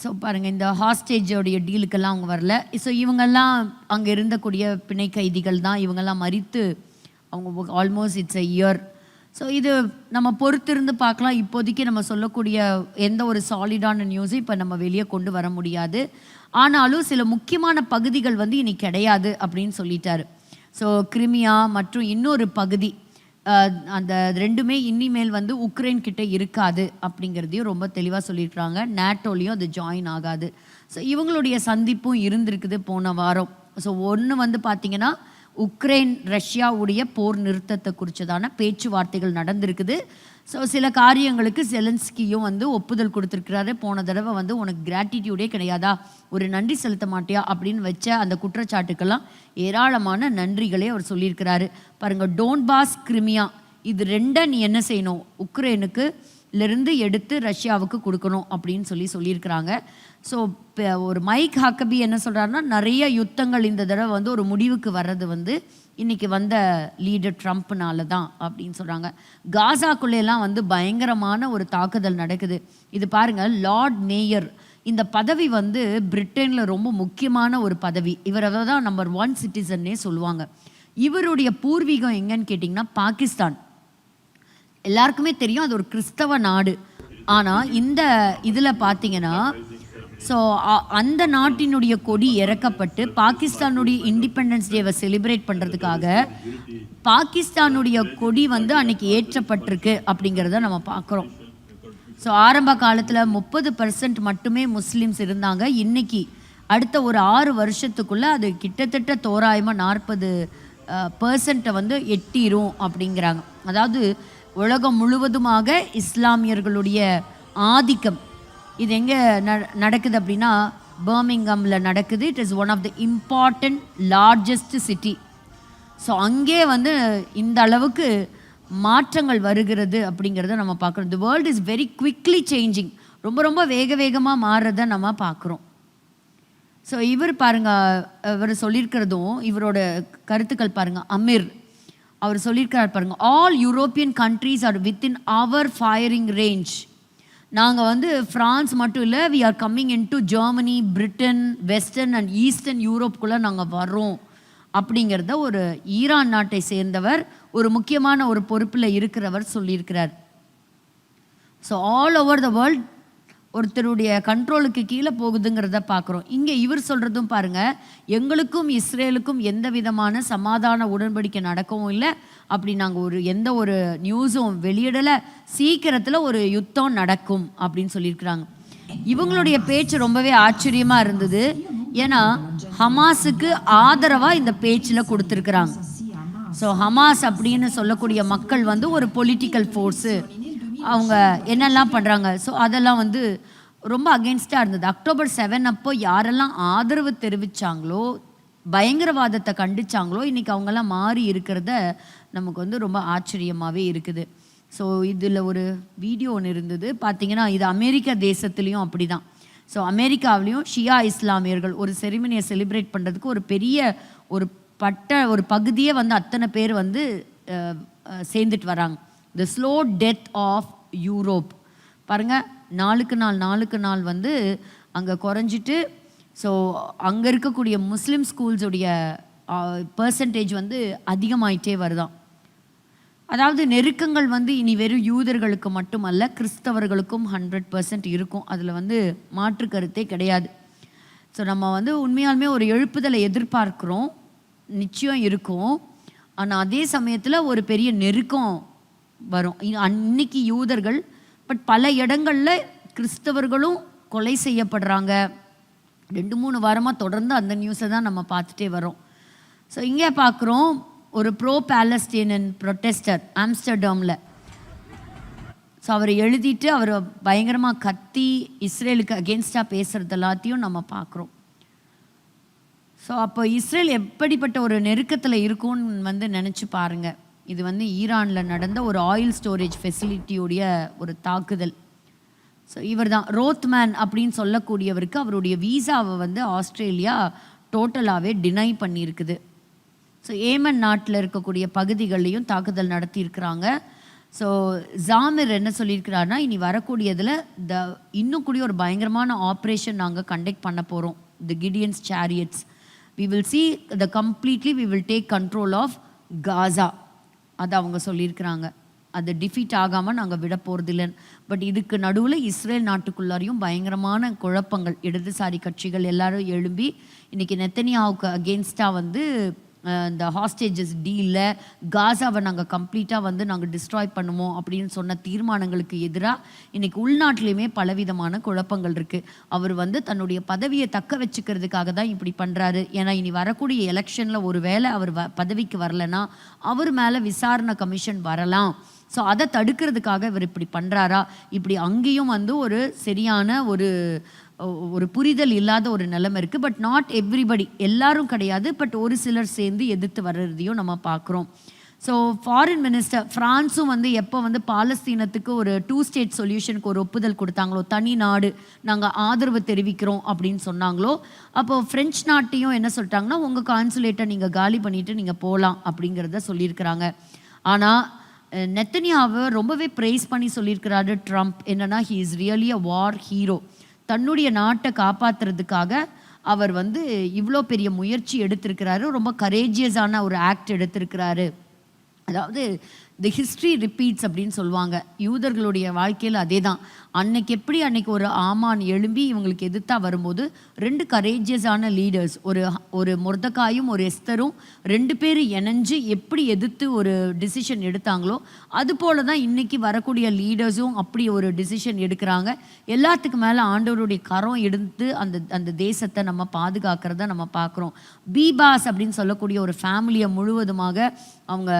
Speaker 1: ஸோ பாருங்கள், இந்த ஹாஸ்டேஜோடைய டீலுக்கெல்லாம் அவங்க வரல. ஸோ இவங்கெல்லாம் அங்கே இருந்தக்கூடிய பிணை கைதிகள் தான். இவங்கெல்லாம் மறித்து அவங்க almost it's a year. So இது நம்ம பொறுத்திருந்து பார்க்கலாம். இப்போதைக்கு நம்ம சொல்லக்கூடிய எந்த ஒரு சாலிடான நியூஸும் இப்போ நம்ம வெளியே கொண்டு வர முடியாது. ஆனாலும் சில முக்கியமான பகுதிகள் வந்து இனி கிடையாது அப்படின்னு சொல்லிட்டாரு. ஸோ கிரிமியா மற்றும் இன்னொரு பகுதி, அந்த 2மே இனிமேல் வந்து உக்ரைன் கிட்ட இருக்காது அப்படிங்கிறதையும் ரொம்ப தெளிவாக சொல்லியிருக்கிறாங்க. நேட்டோலையும் அது ஜாயின் ஆகாது. ஸோ இவங்களுடைய சந்திப்பும் இருந்திருக்குது போன வாரம். ஸோ ஒன்று வந்து பார்த்திங்கன்னா உக்ரைன் ரஷ்யாவுடைய போர் நிறுத்தத்தை குறித்ததான பேச்சுவார்த்தைகள் நடந்திருக்குது. ஸோ சில காரியங்களுக்கு ஜெலன்ஸ்கியும் வந்து ஒப்புதல் கொடுத்துருக்கிறாரு. போன தடவை வந்து உனக்கு கிராட்டிடியூடே கிடையாதா, ஒரு நன்றி செலுத்த மாட்டியா அப்படின்னு வச்ச அந்த குற்றச்சாட்டுக்கெல்லாம் ஏராளமான நன்றிகளே அவர் சொல்லியிருக்கிறாரு. பாருங்கள், டோன்பாஸ், கிரிமியா இது 2 நீ என்ன செய்யணும், உக்ரைனுக்கு இருந்து எடுத்து ரஷ்யாவுக்கு கொடுக்கணும் அப்படின்னு சொல்லியிருக்கிறாங்க. ஸோ ஒரு மைக் ஹக்கபி என்ன சொல்கிறாருன்னா, நிறைய யுத்தங்கள் இந்த தடவை வந்து ஒரு முடிவுக்கு வர்றது வந்து இன்றைக்கி வந்த லீடர் ட்ரம்ப்னால தான் அப்படின்னு சொல்கிறாங்க. காசாக்குள்ளேலாம் வந்து பயங்கரமான ஒரு தாக்குதல் நடக்குது. இது பாருங்கள், லார்ட் மேயர் இந்த பதவி வந்து பிரிட்டனில் ரொம்ப முக்கியமான ஒரு பதவி. இவரை தான் நம்பர் 1 சிட்டிசன்னே சொல்லுவாங்க. இவருடைய பூர்வீகம் எங்கன்னு கேட்டிங்கன்னா பாகிஸ்தான். எல்லாருக்குமே தெரியும் அது ஒரு கிறிஸ்தவ நாடு. ஆனால் இந்த இதில் பார்த்தீங்கன்னா ஸோ அந்த நாட்டினுடைய கொடி இறக்கப்பட்டு பாகிஸ்தானுடைய இண்டிபெண்டன்ஸ் டேவை செலிப்ரேட் பண்ணுறதுக்காக பாகிஸ்தானுடைய கொடி வந்து அன்னைக்கு ஏற்றப்பட்டிருக்கு அப்படிங்கிறத நம்ம பார்க்குறோம். ஸோ ஆரம்ப காலத்தில் 30% மட்டுமே முஸ்லீம்ஸ் இருந்தாங்க. இன்னைக்கு அடுத்த ஒரு 6 வருஷத்துக்குள்ளே அது கிட்டத்தட்ட தோராயமாக 40% வந்து எட்டிரும் அப்படிங்கிறாங்க. அதாவது உலகம் முழுவதுமாக இஸ்லாமியர்களுடைய ஆதிக்கம் இது எங்கே நடக்குது அப்படின்னா பர்மிங்ஹாமில் நடக்குது. It is one of the important largest city. So அங்கே வந்து இந்த அளவுக்கு மாற்றங்கள் வருகிறது அப்படிங்கிறத நம்ம பார்க்குறோம். The world is very quickly changing. ரொம்ப ரொம்ப வேகமாக மாறுறதை நம்ம பார்க்குறோம். ஸோ இவர் பாருங்க, இவர் சொல்லியிருக்கிறதும் இவரோட கருத்துக்கள் பாருங்க. அமீர் அவர் சொல்லியிருக்கிறார் பாருங்க, all European countries are within our firing range. நாங்கள் வந்து ஃப்ரான்ஸ் மட்டும் இல்லை, we are coming into Germany, Britain, western and eastern யூரோப்புக்குள்ளே நாங்கள் வர்றோம் அப்படிங்கிறத ஒரு ஈரான் நாட்டை சேர்ந்தவர், ஒரு முக்கியமான ஒரு பொறுப்பில் இருக்கிறவர் சொல்லியிருக்கிறார். So all over the world ஒருத்தருடைய கண்ட்ரோலுக்கு கீழே போகுதுங்கிறத பார்க்குறோம். இங்கே இவர் சொல்கிறதும் பாருங்கள், எங்களுக்கும் இஸ்ரேலுக்கும் எந்த விதமான சமாதான உடன்படிக்கை நடக்கவும் இல்லை, அப்படி நாங்கள் எந்த ஒரு நியூஸும் வெளியிடலை, சீக்கிரத்தில் ஒரு யுத்தம் நடக்கும் அப்படின்னு சொல்லியிருக்கிறாங்க. இவங்களுடைய பேச்சு ரொம்பவே ஆச்சரியமாக இருந்தது. ஏன்னா ஹமாஸுக்கு ஆதரவாக இந்த பேச்சில் கொடுத்துருக்குறாங்க. ஸோ ஹமாஸ் அப்படின்னு சொல்லக்கூடிய மக்கள் வந்து ஒரு பொலிட்டிக்கல் ஃபோர்ஸு, அவங்க என்னெல்லாம் பண்ணுறாங்க, ஸோ அதெல்லாம் வந்து ரொம்ப அகெயின்ஸ்டாக இருந்தது. அக்டோபர் 7 அப்போ யாரெல்லாம் ஆதரவு தெரிவித்தாங்களோ, பயங்கரவாதத்தை கண்டிச்சாங்களோ, இன்றைக்கி அவங்கெல்லாம் மாறி இருக்கிறத நமக்கு வந்து ரொம்ப ஆச்சரியமாகவே இருக்குது. ஸோ இதில் ஒரு வீடியோ ஒன்று இருந்தது பார்த்தீங்கன்னா, இது அமெரிக்கா தேசத்துலேயும் அப்படி தான். ஸோ அமெரிக்காவிலையும் ஷியா இஸ்லாமியர்கள் ஒரு செரிமனியை செலிப்ரேட் பண்ணுறதுக்கு ஒரு பெரிய ஒரு பகுதியே வந்து அத்தனை பேர் வந்து சேர்ந்துட்டு வராங்க. The slow death of Europe பாருங்கள், நாளுக்கு நாள் வந்து அங்கே குறைஞ்சிட்டு, ஸோ அங்கே இருக்கக்கூடிய முஸ்லீம் ஸ்கூல்ஸுடைய பர்சன்டேஜ் வந்து அதிகமாயிட்டே வருதான். அதாவது நெருக்கங்கள் வந்து இனி வெறும் யூதர்களுக்கு மட்டுமல்ல, கிறிஸ்தவர்களுக்கும் 100% இருக்கும். அதில் வந்து மாற்று கருத்தே கிடையாது. ஸோ நம்ம வந்து உண்மையாலுமே ஒரு எழுப்புதலை எதிர்பார்க்குறோம், நிச்சயம் இருக்கும். ஆனால் அதே சமயத்தில் ஒரு பெரிய நெருக்கம் வரும். அன்னைக்கு யூதர்கள், பட் பல இடங்களில் கிறிஸ்தவர்களும் கொலை செய்யப்படுறாங்க. 2-3 வாரமாக தொடர்ந்து அந்த நியூஸை தான் நம்ம பார்த்துட்டே வரோம். ஸோ இங்கே பார்க்குறோம் ஒரு ப்ரோ பாலஸ்தீனன் ப்ரொட்டஸ்டர் ஆம்ஸ்டர்டாமில். ஸோ அவர் எழுதிட்டு அவர் பயங்கரமாக கத்தி இஸ்ரேலுக்கு அகெயின்ஸ்டாக பேசுகிறது எல்லாத்தையும் நம்ம பார்க்குறோம். ஸோ அப்போ இஸ்ரேல் எப்படிப்பட்ட ஒரு நெருக்கத்தில் இருக்கும்னு வந்து நினச்சி பாருங்கள். இது வந்து ஈரானில் நடந்த ஒரு ஆயில் ஸ்டோரேஜ் ஃபெசிலிட்டியோடைய ஒரு தாக்குதல். ஸோ இவர் தான் ரோத்மேன் அப்படின்னு சொல்லக்கூடியவருக்கு அவருடைய வீசாவை வந்து ஆஸ்திரேலியா டோட்டலாகவே டினை பண்ணியிருக்குது. ஸோ ஏமன் நாட்டில் இருக்கக்கூடிய பகுதிகள்லையும் தாக்குதல் நடத்தியிருக்கிறாங்க. ஸோ ஜாமிர் என்ன சொல்லியிருக்கிறாருன்னா, இனி வரக்கூடியதில் இன்னும் கூடிய ஒரு பயங்கரமான ஆப்ரேஷன் நாங்கள் கண்டக்ட் பண்ண போகிறோம். The Gideon's chariots we will see completely we will take control of Gaza. அது அவங்க சொல்லியிருக்கிறாங்க. அது டிஃபீட் ஆகாமல் நாங்கள் விட போகிறது இல்லைன்னு. பட் இதுக்கு நடுவில் இஸ்ரேல் நாட்டுக்குள்ளாரையும் பயங்கரமான குழப்பங்கள், இடதுசாரி கட்சிகள் எல்லாரும் எழும்பி இன்றைக்கி நெத்தனியாவுக்கு அகெயின்ஸ்டாக வந்து இந்த ஹாஸ்டேஜஸ் டீலில் காசாவை நாங்கள் கம்ப்ளீட்டாக வந்து நாங்கள் டிஸ்ட்ராய் பண்ணுவோம் அப்படின்னு சொன்ன தீர்மானங்களுக்கு எதிராக இன்றைக்கி உள்நாட்டிலையுமே பலவிதமான குழப்பங்கள் இருக்குது. அவர் வந்து தன்னுடைய பதவியை தக்க வச்சுக்கிறதுக்காக தான் இப்படி பண்ணுறாரு. ஏன்னா இனி வரக்கூடிய எலெக்ஷனில் ஒரு வேளை அவர் பதவிக்கு வரலைன்னா அவர் மேலே விசாரணை கமிஷன் வரலாம். ஸோ அதை தடுக்கிறதுக்காக இவர் இப்படி பண்ணுறாரா, இப்படி அங்கேயும் வந்து ஒரு சரியான ஒரு புரிதல் இல்லாத ஒரு நிலைமை இருக்குது. பட் நாட் எவ்ரிபடி, எல்லாரும் கிடையாது, பட் ஒரு சிலர் சேர்ந்து எதிர்த்து வர்றதையும் நம்ம பார்க்குறோம். ஸோ ஃபாரின் மினிஸ்டர் ஃப்ரான்ஸும் வந்து எப்போ வந்து பாலஸ்தீனத்துக்கு ஒரு 2 ஸ்டேட் சொல்யூஷனுக்கு ஒரு ஒப்புதல் கொடுத்தாங்களோ, தனி நாடு நாங்கள் ஆதரவு தெரிவிக்கிறோம் அப்படின்னு சொன்னாங்களோ, அப்போது ஃப்ரெஞ்ச் நாட்டையும் என்ன சொல்லிட்டாங்கன்னா, உங்கள் கான்சுலேட்டை நீங்கள் காலி பண்ணிவிட்டு நீங்கள் போகலாம் அப்படிங்கிறத சொல்லியிருக்கிறாங்க. ஆனால் நெத்தனியாவை ரொம்பவே ப்ரைஸ் பண்ணி சொல்லியிருக்கிறாரு ட்ரம்ப். என்னன்னா, he is really a war hero. தன்னுடைய நாட்டை காப்பாற்றுறதுக்காக அவர் வந்து இவ்வளோ பெரிய முயற்சி எடுத்திருக்கிறாரு. ரொம்ப கரேஜியஸான ஒரு ஆக்ட் எடுத்திருக்கிறாரு. அதாவது தி ஹிஸ்ட்ரி ரிப்பீட்ஸ் அப்படின்னு சொல்லுவாங்க. யூதர்களுடைய வாழ்க்கையில் அதே தான். அன்னைக்கு ஒரு ஆமான் எழும்பி இவங்களுக்கு எதிர்த்தா வரும்போது 2 கரேஜியஸான லீடர்ஸ், ஒரு மொர்தெகாயும் ஒரு எஸ்தரும் 2 பேர் இணைஞ்சு எப்படி எதிர்த்து ஒரு டிசிஷன் எடுத்தாங்களோ அது போல தான் இன்னைக்கு வரக்கூடிய லீடர்ஸும் அப்படி ஒரு டிசிஷன் எடுக்கிறாங்க. எல்லாத்துக்கு மேலே ஆண்டவருடைய கரம் எடுத்து அந்த தேசத்தை நம்ம பாதுகாக்கிறத நம்ம பார்க்குறோம். பீபாஸ் அப்படின்னு சொல்லக்கூடிய ஒரு ஃபேமிலியை முழுவதுமாக அவங்க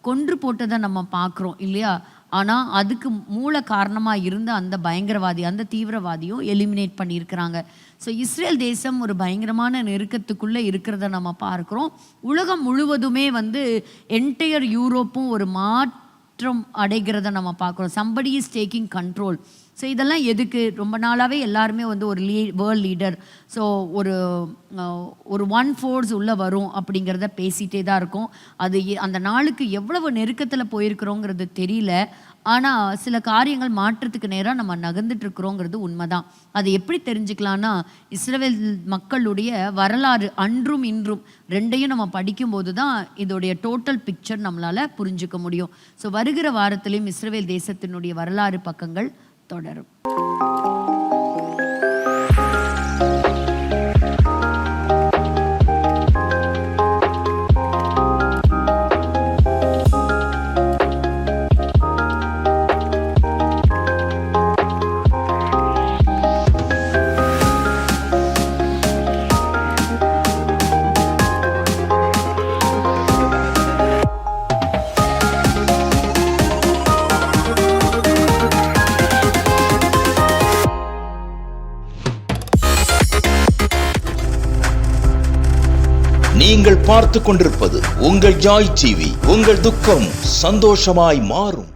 Speaker 1: கொன்று போட்டதை நம்ம பார்க்குறோம் இல்லையா? ஆனால் அதுக்கு மூல காரணமாக இருந்த அந்த பயங்கரவாதி, அந்த தீவிரவாதியும் எலிமினேட் பண்ணியிருக்கிறாங்க. ஸோ இஸ்ரேல் தேசம் ஒரு பயங்கரமான நெருக்கத்துக்குள்ளே இருக்கிறத நம்ம பார்க்குறோம். உலகம் முழுவதுமே என்டையர் யூரோப்பும் ஒரு மாற்றம் அடைகிறத நம்ம பார்க்குறோம். Somebody is taking control. So இதெல்லாம் எதுக்கு? ரொம்ப நாளாகவே எல்லாருமே ஒரு வேர்ல்ட் லீடர், ஸோ ஒரு ஒன் ஃபோர்ஸ் உள்ளே வரும் அப்படிங்கிறத பேசிகிட்டே தான் இருக்கும். அது அந்த நாளுக்கு எவ்வளவு நெருக்கத்தில் போயிருக்கிறோங்கிறது தெரியல. ஆனால் சில காரியங்கள் மாற்றத்துக்கு நேராக நம்ம நகர்ந்துட்டுருக்குறோங்கிறது உண்மைதான். அது எப்படி தெரிஞ்சுக்கலான்னா, இஸ்ரவேல் மக்களுடைய வரலாறு அன்றும் இன்றும் 2ஐயும் நம்ம படிக்கும்போது தான் இதோடைய டோட்டல் பிக்சர் நம்மளால் புரிஞ்சுக்க முடியும். ஸோ வருகிற வாரத்திலையும் இஸ்ரவேல் தேசத்தினுடைய வரலாறு பக்கங்கள் தொடரும்.
Speaker 4: நீங்கள் பார்த்துக் கொண்டிருப்பது உங்கள் ஜாய் டிவி. உங்கள் துக்கம் சந்தோஷமாய் மாறும்.